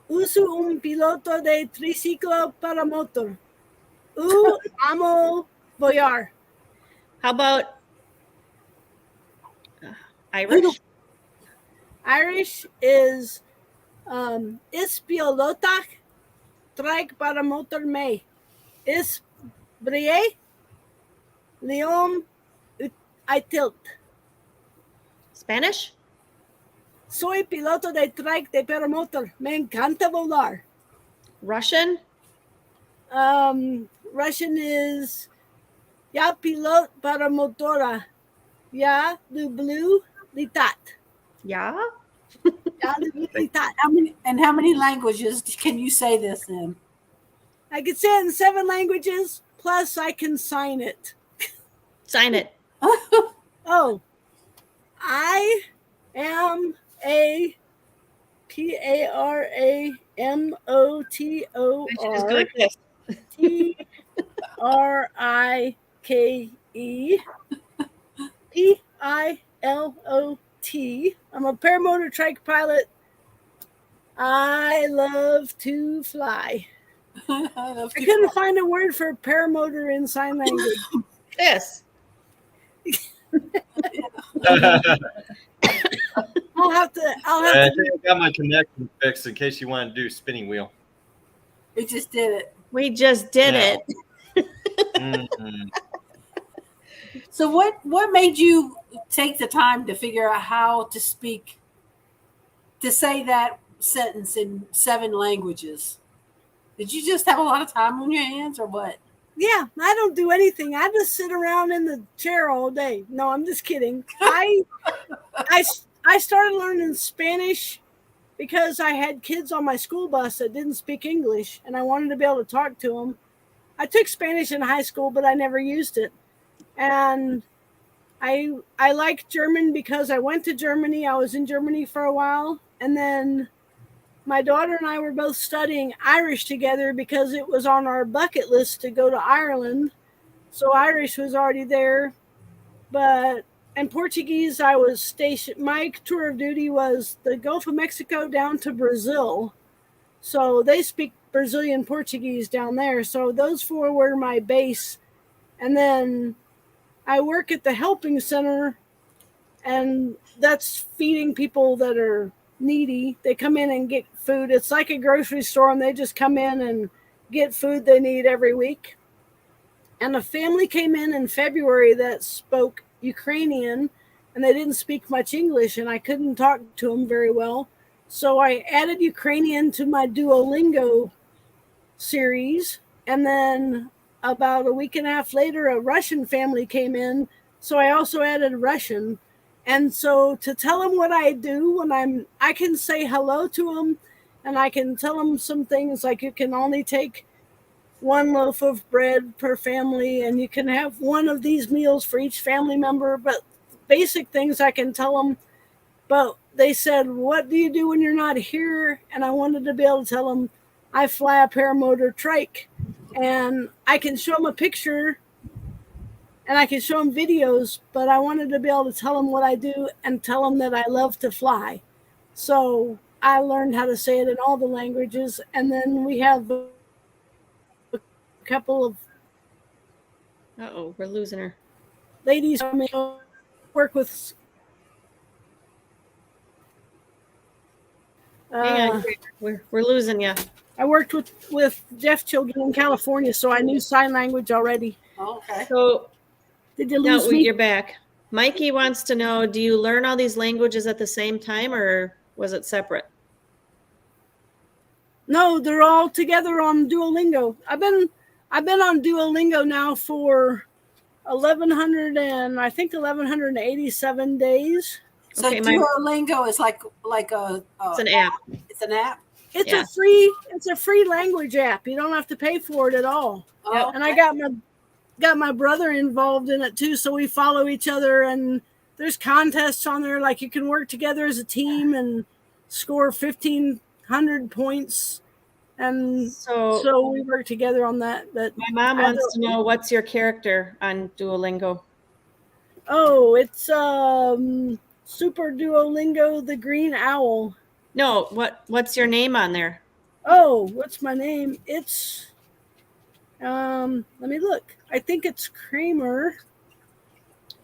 uso piloto de triciclo paramotor. Amo voyar. How about Irish? Irish is is pilota trike paramotor me. Is brie leon I tilt. Spanish? Soy piloto de trike de paramotor. Me encanta volar. Russian? Russian is ya pilot paramotora. Ya lublю litat. Yeah. Ya lublю litat. How many languages can you say this in? I can say it in 7 languages, plus I can sign it. Sign it. Oh, I am a Just go like this. TRIKE I'm a paramotor trike pilot. I love to fly. I couldn't find a word for paramotor in sign language. This. I'll have I to. think I got my connection fixed in case you want to do spinning wheel. We just did it. We just did Yeah. it. Mhm. So what made you take the time to figure out how to speak, to say that sentence in 7 languages? Did you just have a lot of time on your hands or what? Yeah, I don't do anything. I just sit around in the chair all day. No, I'm just kidding. I started learning Spanish because I had kids on my school bus that didn't speak English, and I wanted to be able to talk to them. I took Spanish in high school, but I never used it. And I like German because I went to Germany. I was in Germany for a while, and then my daughter and I were both studying Irish together because it was on our bucket list to go to Ireland. So Irish was already there. But in Portuguese, I was stationed. My tour of duty was the Gulf of Mexico down to Brazil. So they speak Brazilian Portuguese down there. So those 4 were my base. And then I work at the helping center, and that's feeding people that are needy. They come in and get food. It's like a grocery store, and they just come in and get food they need every week. And a family came in February that spoke Ukrainian, and they didn't speak much English, and I couldn't talk to them very well. So I added Ukrainian to my Duolingo series, and then about a week and a half later, a Russian family came in, so I also added Russian. And so to tell them what I do when I can say hello to them, and I can tell them some things like you can only take 1 loaf of bread per family, and you can have 1 of these meals for each family member. But basic things I can tell them. But they said, what do you do when you're not here? And I wanted to be able to tell them I fly a paramotor trike, and I can show them a picture and I can show them videos, but I wanted to be able to tell them what I do and tell them that I love to fly. So I learned how to say it in all the languages. And then we have a couple of Uh-oh, we're losing her. ladies who work with Hang on, we're losing you. I worked with deaf children in California, so I knew sign language already. Okay. So Did you lose me? you're back. Mikey wants to know, do you learn all these languages at the same time, or was it separate? No, they're all together on Duolingo. I've been on Duolingo now for 1187 days. So Okay, Duolingo is like a It's an app. It's an app. It's Yeah. a free language app. You don't have to pay for it at all. Oh, And I got my brother involved in it too, so we follow each other, and there's contests on there, like you can work together as a team and score 1,500 points And So, so we work together on that. But my mom wants to know, what's your character on Duolingo? oh, it's Super Duolingo the Green Owl. No, what's your name on there? Oh, what's my name? It's let me look. I think it's Kramer.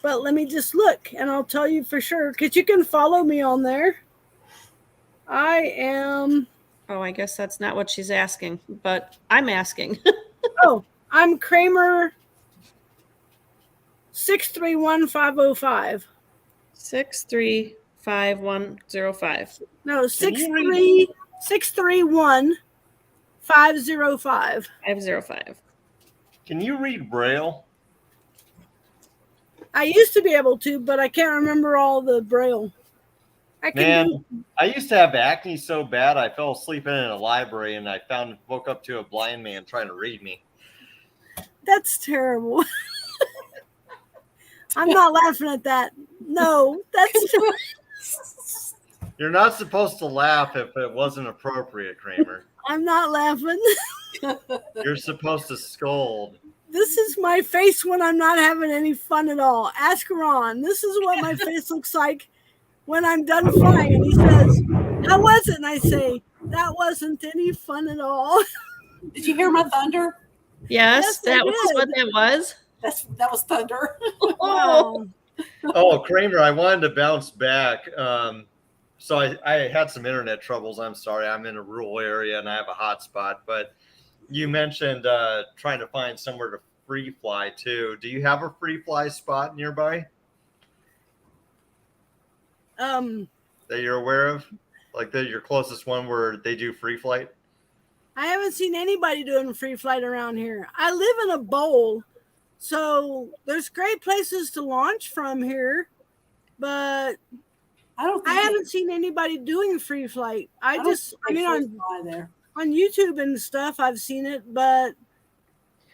But let me just look and I'll tell you for sure, because you can follow me on there. I am Oh, I guess that's not what she's asking, but I'm asking. I'm Kramer 631505. 635105. No, 631 505. 505. Can you read Braille? I used to be able to, but I can't remember all the Braille. Man, I used to have acne so bad I fell asleep in a library and I woke up to a blind man trying to read me. That's terrible. I'm not laughing at that. No, that's You're not supposed to laugh if it wasn't appropriate, Kramer. I'm not laughing. You're supposed to scold. This is my face when I'm not having any fun at all. Ask Ron. This is what my face looks like when I'm done flying. And he says, how was it? And I say, that wasn't any fun at all. Did you hear my thunder? Yes, Yes, I that was did. what that was. That was thunder. Oh, Oh, Kramer, I wanted to bounce back. So I had some internet troubles. I'm sorry. I'm in a rural area and I have a hotspot. But you mentioned trying to find somewhere to free fly too. Do you have a free fly spot nearby that you're aware of? Like your closest one where they do free flight? I haven't seen anybody doing free flight around here. I live in a bowl, so there's great places to launch from here, but I haven't seen anybody doing free flight. I mean, there. on YouTube and stuff, I've seen it, but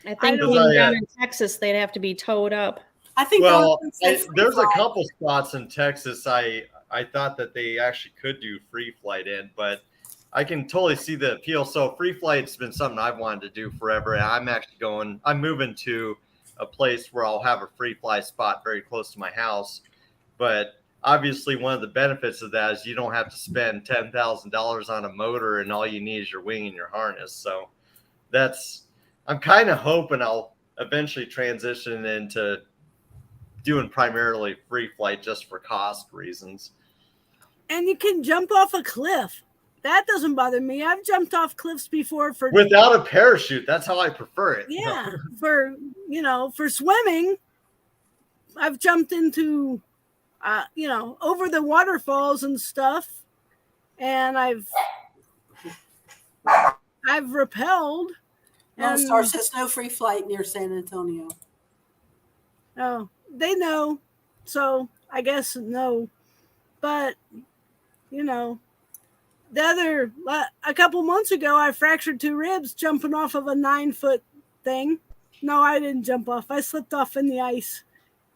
I think don't- being down in Texas, they'd have to be towed up. I think Well, Jonathan said free there's a fly. couple spots in Texas I thought that they actually could do free flight in, but I can totally see the appeal. So free flight's been something I've wanted to do forever. And I'm moving to a place where I'll have a free fly spot very close to my house. But obviously one of the benefits of that is you don't have to spend $10,000 on a motor and all you need is your wing and your harness. So I'm kind of hoping I'll eventually transition into doing primarily free flight just for cost reasons. and you can jump off a cliff. That doesn't bother me. I've jumped off cliffs before for Without a parachute, that's how I prefer it. yeah, for swimming. I've jumped into over the waterfalls and stuff, and I've rappelled. Lone Star says no free flight near San Antonio. Oh, they know, so I guess no. But a couple months ago, I fractured 2 ribs jumping off of a 9-foot thing. No, I didn't jump off. I slipped off in the ice.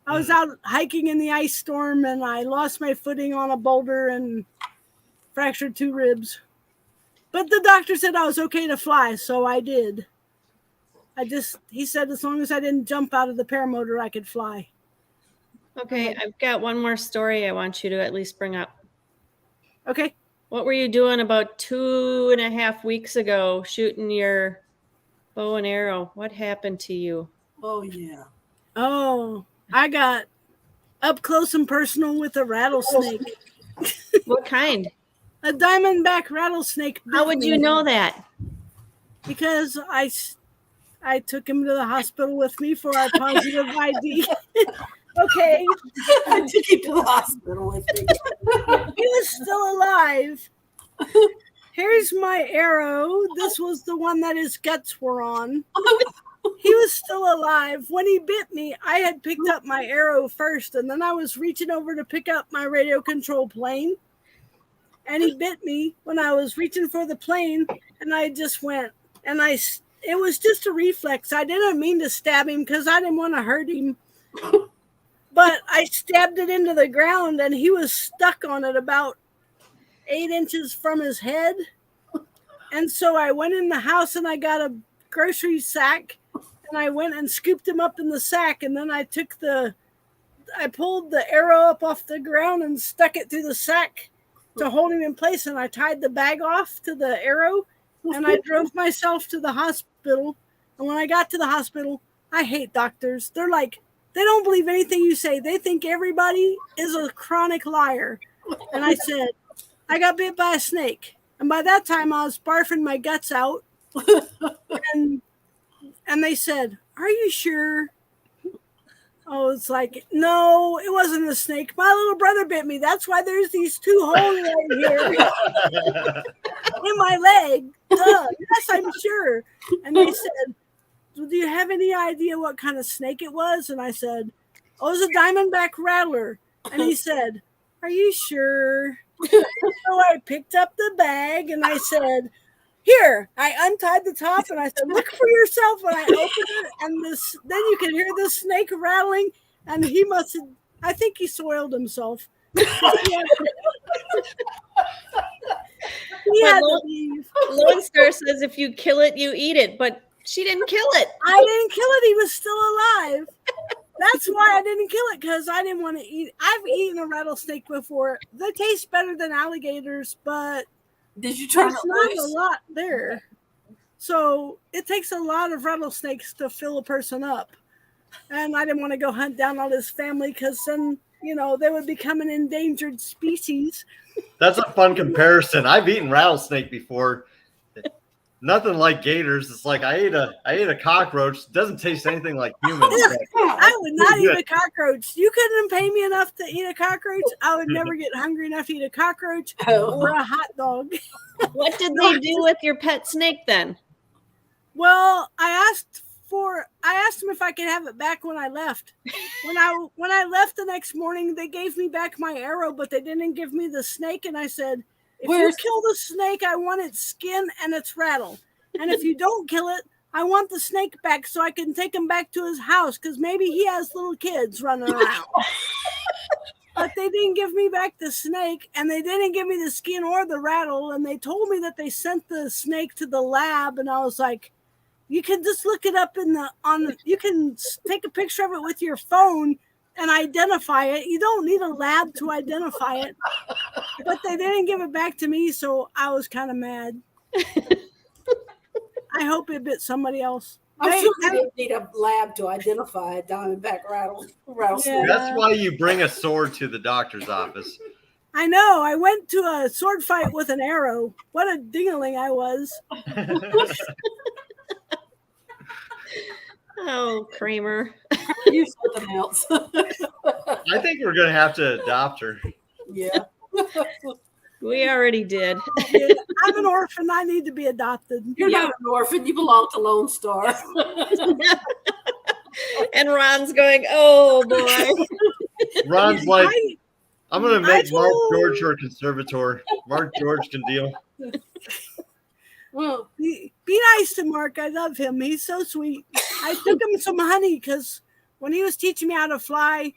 I was out hiking in the ice storm and I lost my footing on a boulder and fractured 2 ribs. But the doctor said I was okay to fly, so I did. He said as long as I didn't jump out of the paramotor, I could fly. Okay, I've got one more story I want you to at least bring up. Okay. What were you doing about 2.5 weeks ago shooting your bow and arrow? What happened to you? Oh, yeah. Oh, I got up close and personal with a rattlesnake. What kind? A diamondback rattlesnake. How would you know that? Because I took him to the hospital with me for our positive ID. Okay. I took him to the hospital with me. He was still alive. Here's my arrow. This was the one that his guts were on. He was still alive. When he bit me, I had picked up my arrow first, and then I was reaching over to pick up my radio control plane. And he bit me when I was reaching for the plane, and I just went. And it was just a reflex. I didn't mean to stab him because I didn't want to hurt him. But I stabbed it into the ground, and he was stuck on it about 8 inches from his head. And so I went in the house and I got a grocery sack and I went and scooped him up in the sack. And then I pulled the arrow up off the ground and stuck it through the sack to hold him in place. And I tied the bag off to the arrow and I drove myself to the hospital. And when I got to the hospital, I hate doctors. They're like, they don't believe anything you say. They think everybody is a chronic liar. And I said, I got bit by a snake. And by that time, I was barfing my guts out. And they said, are you sure? I was like, no, it wasn't a snake. My little brother bit me. That's why there's these 2 holes right here in my leg. Duh. Yes, I'm sure. And they said, do you have any idea what kind of snake it was? And I said, oh, it was a diamondback rattler. And he said, are you sure? So I picked up the bag and I said, here, I untied the top and I said, look for yourself. And I opened it and then you can hear the snake rattling. And he must have, I think he soiled himself. He had to leave. Lone Star says if you kill it, you eat it, but she didn't kill it. I didn't kill it. He was still alive. That's why I didn't kill it, because I didn't want to eat it. I've eaten a rattlesnake before. They taste better than alligators, but Did you turn there's it not a loose? lot there. So it takes a lot of rattlesnakes to fill a person up. And I didn't want to go hunt down all his family because then, they would become an endangered species. That's a fun comparison. I've eaten rattlesnake before. Nothing like gators. It's like I ate a cockroach. It doesn't taste anything like human. I would not eat a cockroach. You couldn't pay me enough to eat a cockroach. I would never get hungry enough to eat a cockroach or a hot dog. What did they do with your pet snake then? Well, I asked him if I could have it back when I left. When I left the next morning, they gave me back my arrow, but they didn't give me the snake. And I said, if you kill the snake, I want its skin and its rattle. And if you don't kill it, I want the snake back so I can take him back to his house because maybe he has little kids running around. But they didn't give me back the snake, and they didn't give me the skin or the rattle. And they told me that they sent the snake to the lab, and I was like, you can just look it up you can take a picture of it with your phone and identify it. You don't need a lab to identify it. But they didn't give it back to me, so I was kind of mad. I hope it bit somebody else. I'm sure they didn't need a lab to identify a diamondback rattlesnake. Yeah. That's why you bring a sword to the doctor's office. I know. I went to a sword fight with an arrow. What a dingling I was. Oh, Kramer. You something else. I think we're going to have to adopt her. Yeah. We already did. Yeah, I'm an orphan. I need to be adopted. You're not an orphan. You belong to Lone Star. And Ron's going, oh boy. Ron's like, I'm going to make Mark told- George your conservator. Mark George can deal. Well, Be nice to Mark. I love him. He's so sweet. I took him some honey because when he was teaching me how to fly,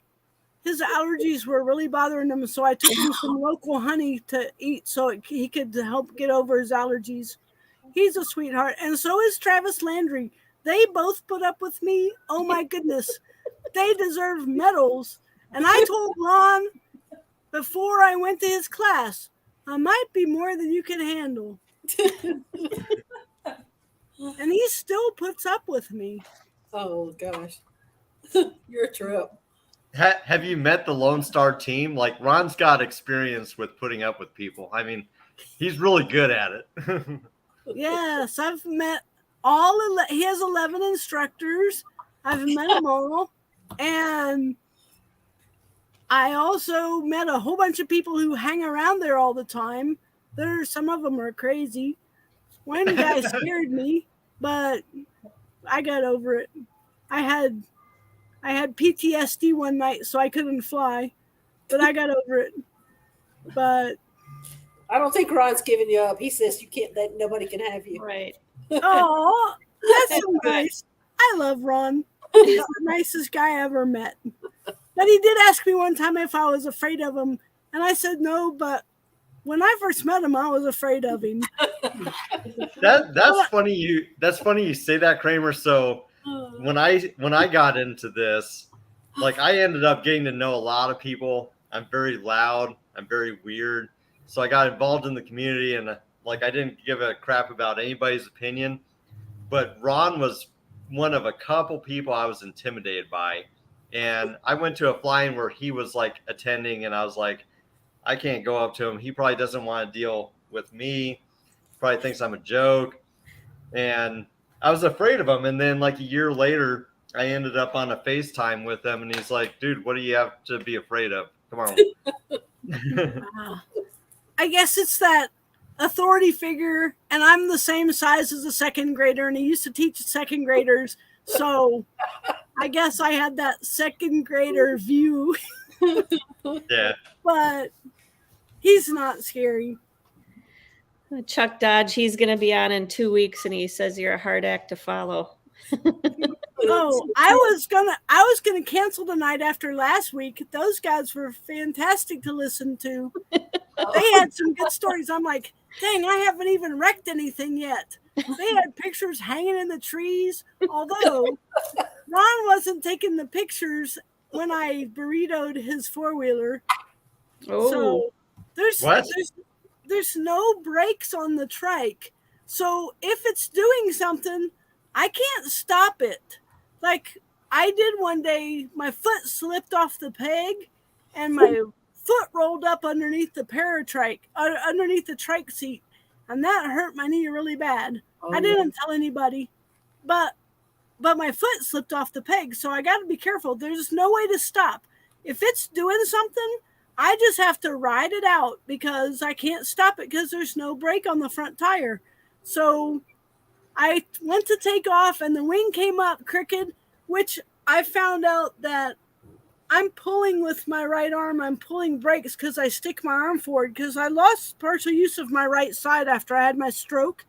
his allergies were really bothering him. So I took him some local honey to eat so he could help get over his allergies. He's a sweetheart. And so is Travis Landry. They both put up with me. Oh, my goodness. They deserve medals. And I told Ron before I went to his class, I might be more than you can handle. And he still puts up with me. oh gosh. You're a trip. Have you met the Lone Star team? Like, Ron's got experience with putting up with people. I mean, he's really good at it. Yes, I've met he has 11 instructors. I've met them all. And I also met a whole bunch of people who hang around there all the time. Some of them are crazy. One guy scared me, but I got over it. I had PTSD one night, so I couldn't fly, but I got over it. But I don't think Ron's giving you up. He says you can't. That nobody can have you. Right. oh, that's so nice. I love Ron. He's the nicest guy I ever met. But he did ask me one time if I was afraid of him, and I said no, but when I first met him, I was afraid of him. That's funny. That's funny you say that, Kramer. So when I got into this, like I ended up getting to know a lot of people. I'm very loud. I'm very weird. So I got involved in the community, and like I didn't give a crap about anybody's opinion. But Ron was one of a couple people I was intimidated by. And I went to a flying where he was like attending, and I was like, I can't go up to him. He probably doesn't want to deal with me. Probably thinks I'm a joke. And I was afraid of him. And then like a year later, I ended up on a FaceTime with him, and he's like, dude, what do you have to be afraid of? Come on. I guess it's that authority figure, and I'm the same size as a second grader, and he used to teach second graders. So I guess I had that second grader view. Yeah. But he's not scary. Chuck Dodge, he's going to be on in 2 weeks, and he says you're a hard act to follow. Oh, I was gonna cancel tonight after last week. Those guys were fantastic to listen to. They had some good stories. I'm like, dang, I haven't even wrecked anything yet. They had pictures hanging in the trees. Although Ron wasn't taking the pictures when I burritoed his four-wheeler. Oh, So What? there's no brakes on the trike. So if it's doing something, I can't stop it. Like I did one day, my foot slipped off the peg and my foot rolled up underneath the underneath the trike seat. And that hurt my knee really bad. I didn't tell anybody, but my foot slipped off the peg. So I got to be careful. There's no way to stop. If it's doing something, I just have to ride it out because I can't stop it because there's no brake on the front tire. So I went to take off and the wing came up crooked, which I found out that I'm pulling with my right arm. I'm pulling brakes because I stick my arm forward because I lost partial use of my right side after I had my stroke.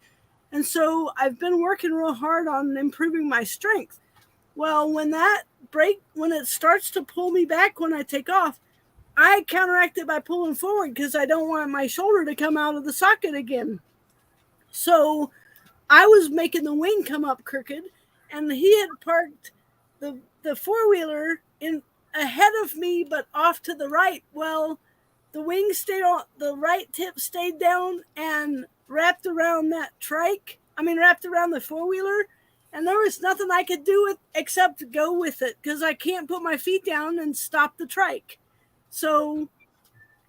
And so I've been working real hard on improving my strength. Well, when it starts to pull me back when I take off, I counteract it by pulling forward because I don't want my shoulder to come out of the socket again. So I was making the wing come up crooked, and he had parked the four-wheeler in ahead of me, but off to the right. Well, the wing stayed on, the right tip stayed down and wrapped around wrapped around the four-wheeler, and there was nothing I could do except go with it because I can't put my feet down and stop the trike. So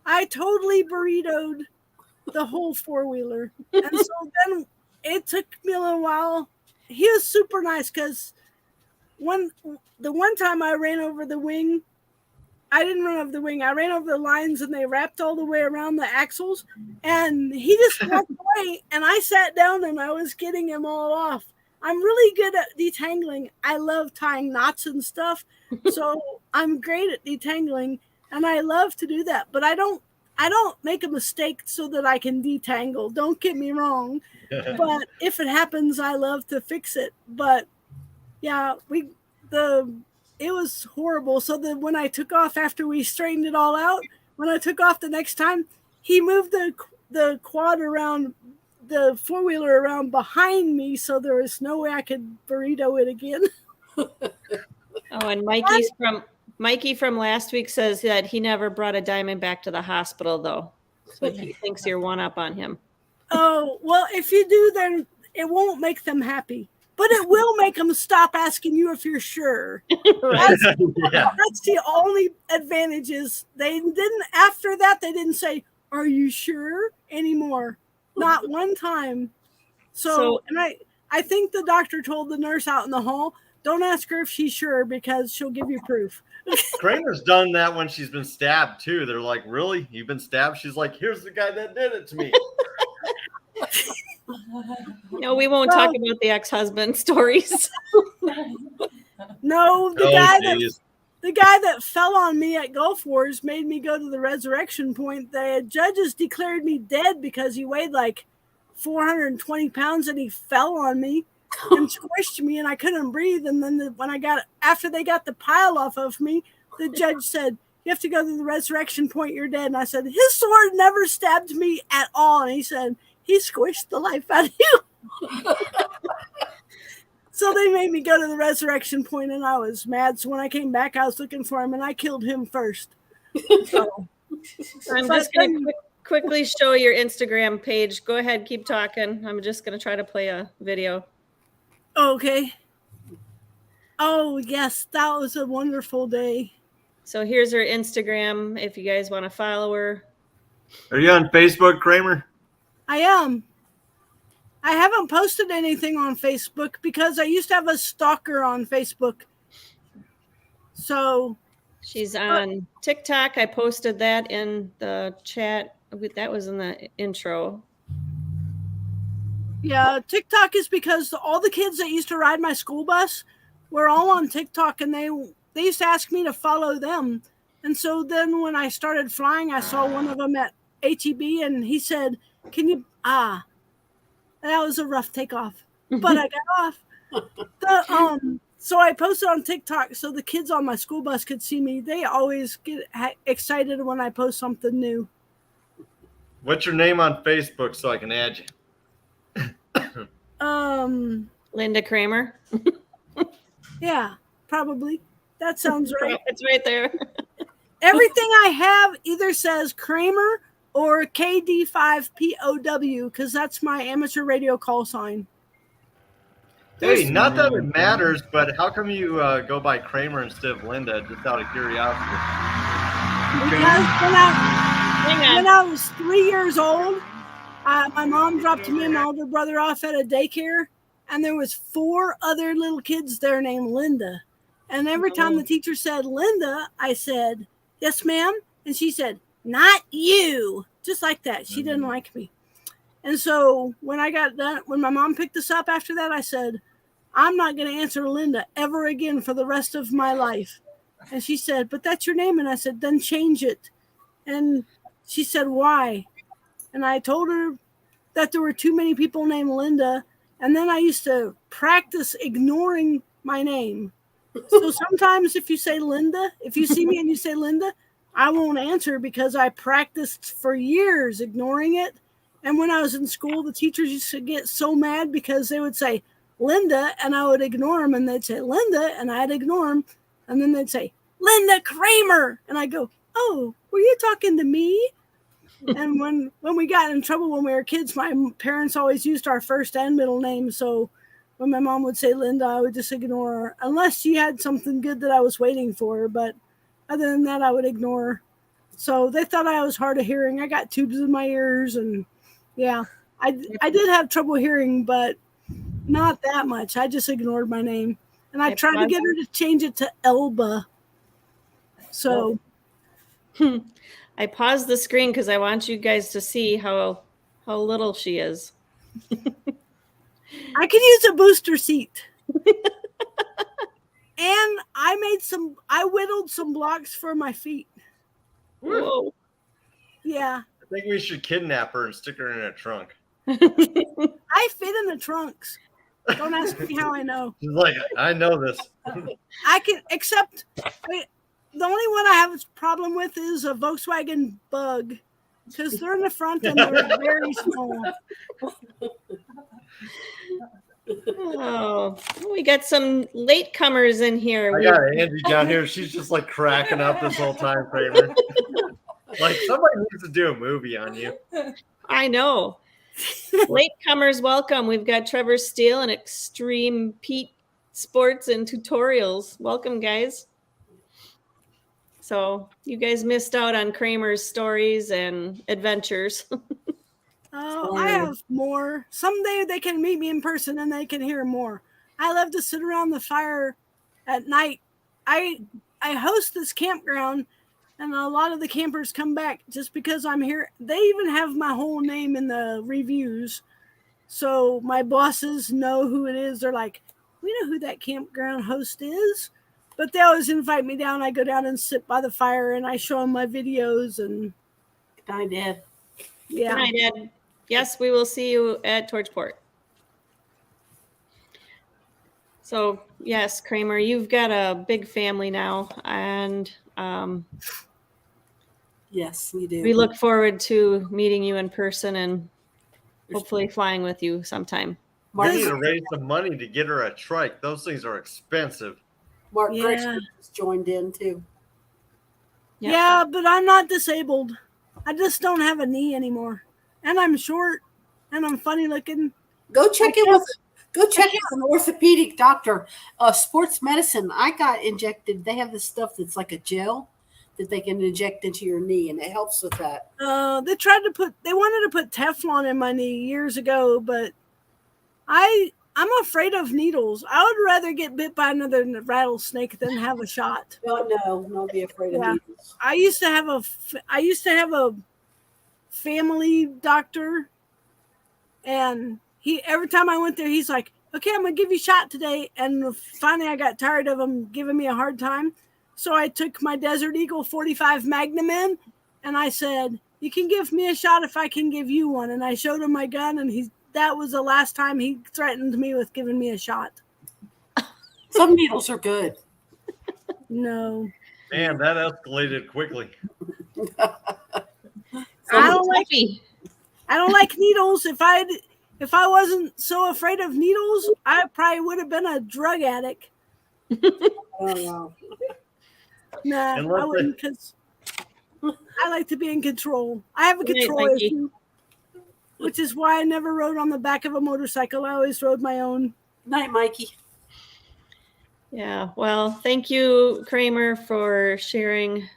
I totally burritoed the whole four-wheeler. And so then it took me a little while. He was super nice because the one time I ran over the wing, I didn't run over the wing. I ran over the lines and they wrapped all the way around the axles. And he just walked away and I sat down and I was getting him all off. I'm really good at detangling. I love tying knots and stuff. So I'm great at detangling and I love to do that. But I don't make a mistake so that I can detangle. Don't get me wrong. But if it happens, I love to fix it. But yeah, it was horrible. So that when I took off after we straightened it all out, when I took off the next time, he moved the quad around, the four-wheeler around behind me, so there was no way I could burrito it again. Oh, and Mikey from last week says that he never brought a diamond back to the hospital, though. So he thinks you're one up on him. Oh, well, if you do, then it won't make them happy. But it will make them stop asking you if you're sure. That's the only advantage is after that, they didn't say, are you sure anymore? Not one time. So and I think the doctor told the nurse out in the hall, don't ask her if she's sure because she'll give you proof. Kramer's done that when she's been stabbed too. They're like, really? You've been stabbed? She's like, here's the guy that did it to me. No, we won't talk about the ex-husband stories. No, the guy that fell on me at Gulf Wars made me go to the resurrection point. The judges declared me dead because he weighed like 420 pounds and he fell on me and squished me and I couldn't breathe. And then after they got the pile off of me, the judge said, you have to go to the resurrection point, you're dead. And I said, his sword never stabbed me at all. And he said, he squished the life out of you. So they made me go to the resurrection point, and I was mad. So when I came back, I was looking for him, and I killed him first. So, I'm just going to quickly show your Instagram page. Go ahead, keep talking. I'm just going to try to play a video. okay. Oh, yes, that was a wonderful day. So here's her Instagram if you guys want to follow her. Are you on Facebook, Kramer? I am. I haven't posted anything on Facebook because I used to have a stalker on Facebook. So She's on TikTok. I posted that in the chat. That was in the intro. yeah, TikTok is because all the kids that used to ride my school bus were all on TikTok, and they used to ask me to follow them. And so then when I started flying, I saw one of them at HEB, and he said, "Can you that was a rough takeoff, but I got off." So I posted on TikTok so the kids on my school bus could see me. They always get excited when I post something new. What's your name on Facebook so I can add you? Linda Kramer. Yeah, probably. That sounds right. It's right there. Everything I have either says Kramer or KD5POW because that's my amateur radio call sign. Hey, not that it matters, but how come you go by Kramer instead of Linda, just out of curiosity? Because when I was 3 years old, my mom dropped me and my older brother off at a daycare, and there was 4 other little kids there named Linda. And every time the teacher said Linda, I said, "Yes, ma'am." And she said, "Not you." Just like that. She didn't like me. And so when I got done, when my mom picked us up after that, I said, "I'm not going to answer Linda ever again for the rest of my life." And she said, "But that's your name." And I said, "Then change it." And she said, "Why?" And I told her that there were too many people named Linda. And then I used to practice ignoring my name. So sometimes if you say Linda, if you see me and you say Linda, I won't answer because I practiced for years ignoring it. And when I was in school, the teachers used to get so mad because they would say Linda, and I would ignore them, and they'd say Linda, and I'd ignore them. And then they'd say, "Linda Kramer." And I go, "Oh, were you talking to me?" And when we got in trouble when we were kids, my parents always used our first and middle name. So when my mom would say Linda, I would just ignore her unless she had something good that I was waiting for. But other than that, I would ignore her. So they thought I was hard of hearing. I got tubes in my ears, and yeah, I did have trouble hearing, but not that much. I just ignored my name, and I tried to get her to change it to Elba. So I paused the screen because I want you guys to see how little she is. I could use a booster seat. And I whittled some blocks for my feet. Whoa. Yeah. I think we should kidnap her and stick her in a trunk. I fit in the trunks. Don't ask me how I know. She's like, I know this. I can, except the only one I have a problem with is a Volkswagen Bug because they're in the front and they're very small. Oh, we got some latecomers in here. I got Angie down here. She's just like cracking up this whole time, Kramer. Like somebody needs to do a movie on you. I know. Latecomers, welcome. We've got Trevor Steele and Extreme Pete Sports and Tutorials. Welcome, guys. So you guys missed out on Kramer's stories and adventures. Oh, I have more. Someday they can meet me in person and they can hear more. I love to sit around the fire at night. I host this campground, and a lot of the campers come back just because I'm here. They even have my whole name in the reviews. So my bosses know who it is. They're like, "We know who that campground host is." But they always invite me down. I go down and sit by the fire, and I show them my videos. And I did. Yeah. Good night, Ed. Yes, we will see you at Torchport. So, yes, Kramer, you've got a big family now, and Yes, you do. We look forward to meeting you in person and hopefully flying with you sometime. We need Does- to raise some money to get her a trike. Those things are expensive. Mark Yeah. Gresham just joined in too. Yep. Yeah, but I'm not disabled. I just don't have a knee anymore. And I'm short and I'm funny looking. Go check I in with can't- an orthopedic doctor. Sports medicine. I got injected. They have this stuff that's like a gel that they can inject into your knee, and it helps with that. They wanted to put Teflon in my knee years ago, but I'm afraid of needles. I would rather get bit by another rattlesnake than have a shot. No, don't be afraid of Yeah. needles. I used to have a family doctor, and every time I went there, he's like, "Okay, I'm gonna give you a shot today." And finally, I got tired of him giving me a hard time, so I took my Desert Eagle 45 Magnum in, and I said, "You can give me a shot if I can give you one." And I showed him my gun, and that was the last time he threatened me with giving me a shot. Some needles are good. No, Man, that escalated quickly. I don't like Happy. I don't like needles. If I wasn't so afraid of needles, I probably would have been a drug addict. Oh, wow. Nah, Unless I wouldn't, because I like to be in control. I have a Good night, control Mikey. issue, which is why I never rode on the back of a motorcycle. I always rode my own. Night, Mikey. Yeah. Well, thank you, Kramer, for sharing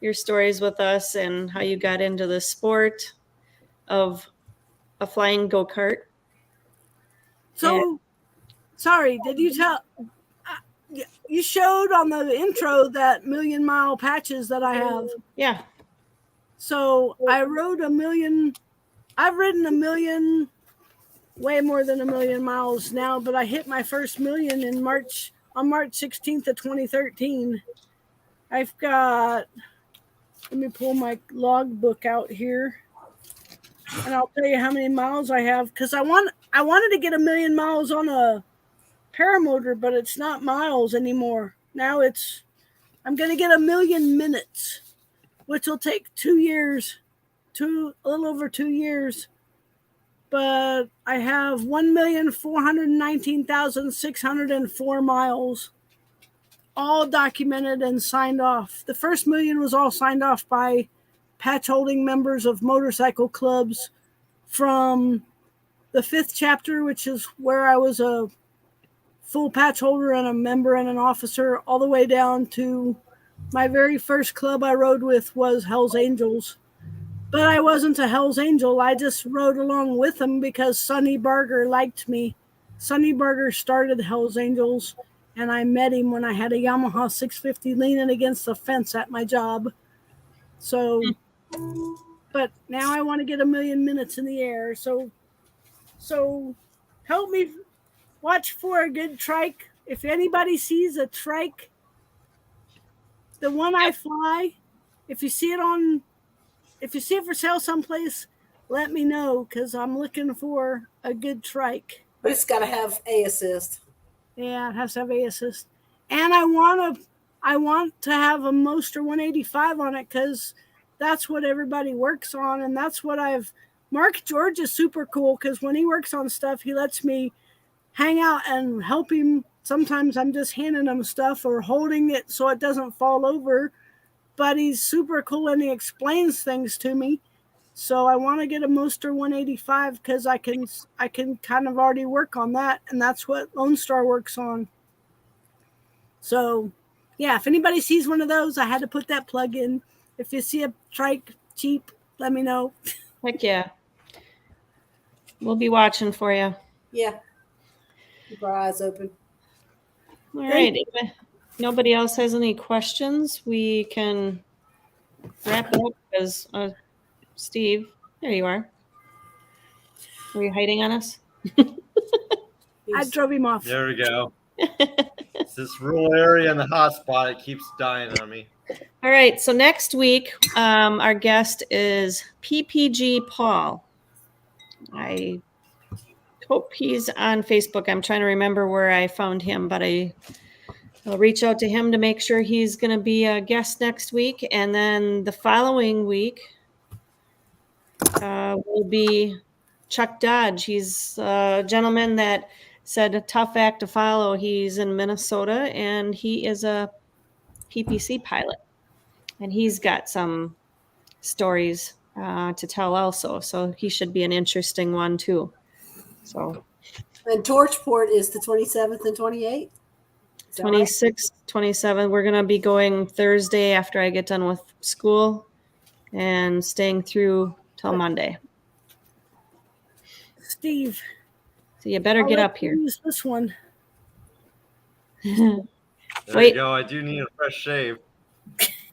your stories with us and how you got into the sport of a flying go-kart. So, sorry, did you tell? You showed on the intro that 1,000,000-mile patches that I have. Yeah. So I rode 1,000,000. I've ridden 1,000,000, way more than 1,000,000 miles now, but I hit my first 1,000,000 on March 16th of 2013. I've got, let me pull my log book out here, and I'll tell you how many miles I have, because I wanted to get 1,000,000 miles on a Paramotor, but it's not miles anymore. Now I'm going to get 1,000,000 minutes, which will take 2 years, a little over 2 years. But I have 1,419,604 miles, all documented and signed off. The first 1,000,000 was all signed off by patch holding members of motorcycle clubs from the 5th chapter, which is where I was a full patch holder and a member and an officer, all the way down to my very first club I rode with was Hell's Angels. But I wasn't a Hell's Angel. I just rode along with them because Sonny Barger liked me. Sonny Barger started Hell's Angels, and I met him when I had a Yamaha 650 leaning against the fence at my job. So, but now I want to get 1,000,000 minutes in the air. So help me watch for a good trike. If anybody sees a trike, the one I fly, if you see it for sale someplace, let me know, because I'm looking for a good trike. But it's got to have A assist. Yeah, it has to have A assist. And I want to have a Moster 185 on it, because that's what everybody works on, and that's what Mark George is super cool, because when he works on stuff, he lets me hang out and help him. Sometimes I'm just handing him stuff or holding it so it doesn't fall over, but he's super cool and he explains things to me. So I want to get a Moster 185 because I can kind of already work on that, and that's what Lone Star works on. So yeah, if anybody sees one of those, I had to put that plug in. If you see a trike cheap, let me know. Heck yeah. We'll be watching for you. Yeah. Keep our eyes open. All right. If nobody else has any questions, we can wrap it up because Steve, there you are. Were you hiding on us? I drove him off. There we go. It's this rural area in the hot spot. It keeps dying on me. All right. So next week, our guest is PPG Paul. I hope he's on Facebook. I'm trying to remember where I found him, but I I'll reach out to him to make sure he's going to be a guest next week. And then the following week will be Chuck Dodge. He's a gentleman that said a tough act to follow. He's in Minnesota and he is a PPC pilot. And he's got some stories to tell also. So he should be an interesting one too. So And Torchport is the 27th and 28th. 26, 27. We're going to be going Thursday after I get done with school and staying through till Monday. Steve. So you better I'll get let up you here. Use this one. There Wait. you go. I do need a fresh shave.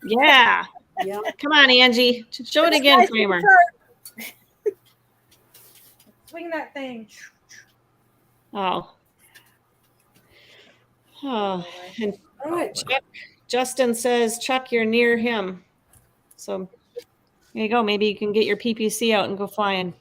Yeah. Yeah. Come on, Angie. Show it It's again, nice and Kramer. sharp. Swing that thing. Oh. Oh. And All right. Chuck, Justin says, Chuck, you're near him. So there you go. Maybe you can get your PPC out and go flying.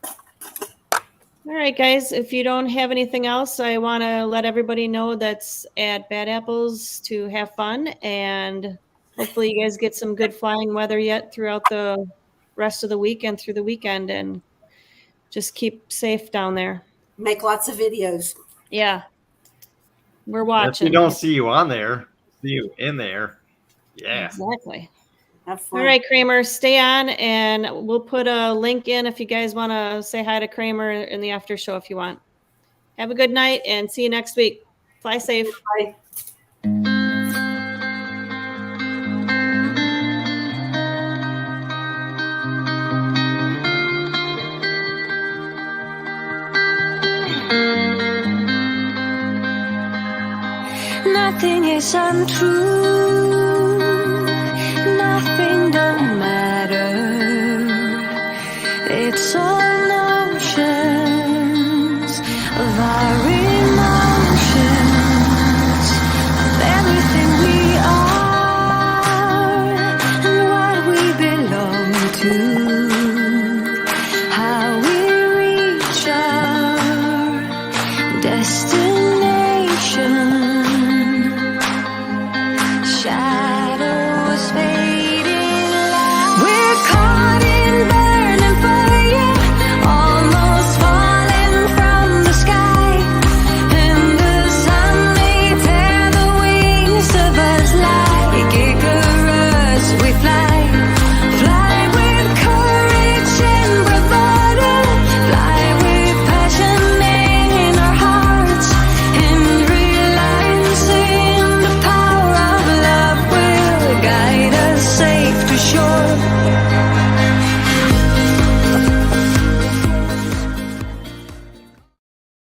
All right, guys. If you don't have anything else, I want to let everybody know that's at Bad Apples to have fun. And hopefully you guys get some good flying weather yet throughout the rest of the week and through the weekend. And just keep safe down there. Make lots of videos. Yeah. We're If watching. we don't see you on there, see you in there. Yeah. Exactly. Have fun. All right, Kramer, stay on, and we'll put a link in if you guys want to say hi to Kramer in the after show if you want. Have a good night, and see you next week. Fly safe. Bye. Nothing is untrue, nothing don't matter. It's all notions of our emotions, of everything we are and what we belong to, how we reach our destination. Shine.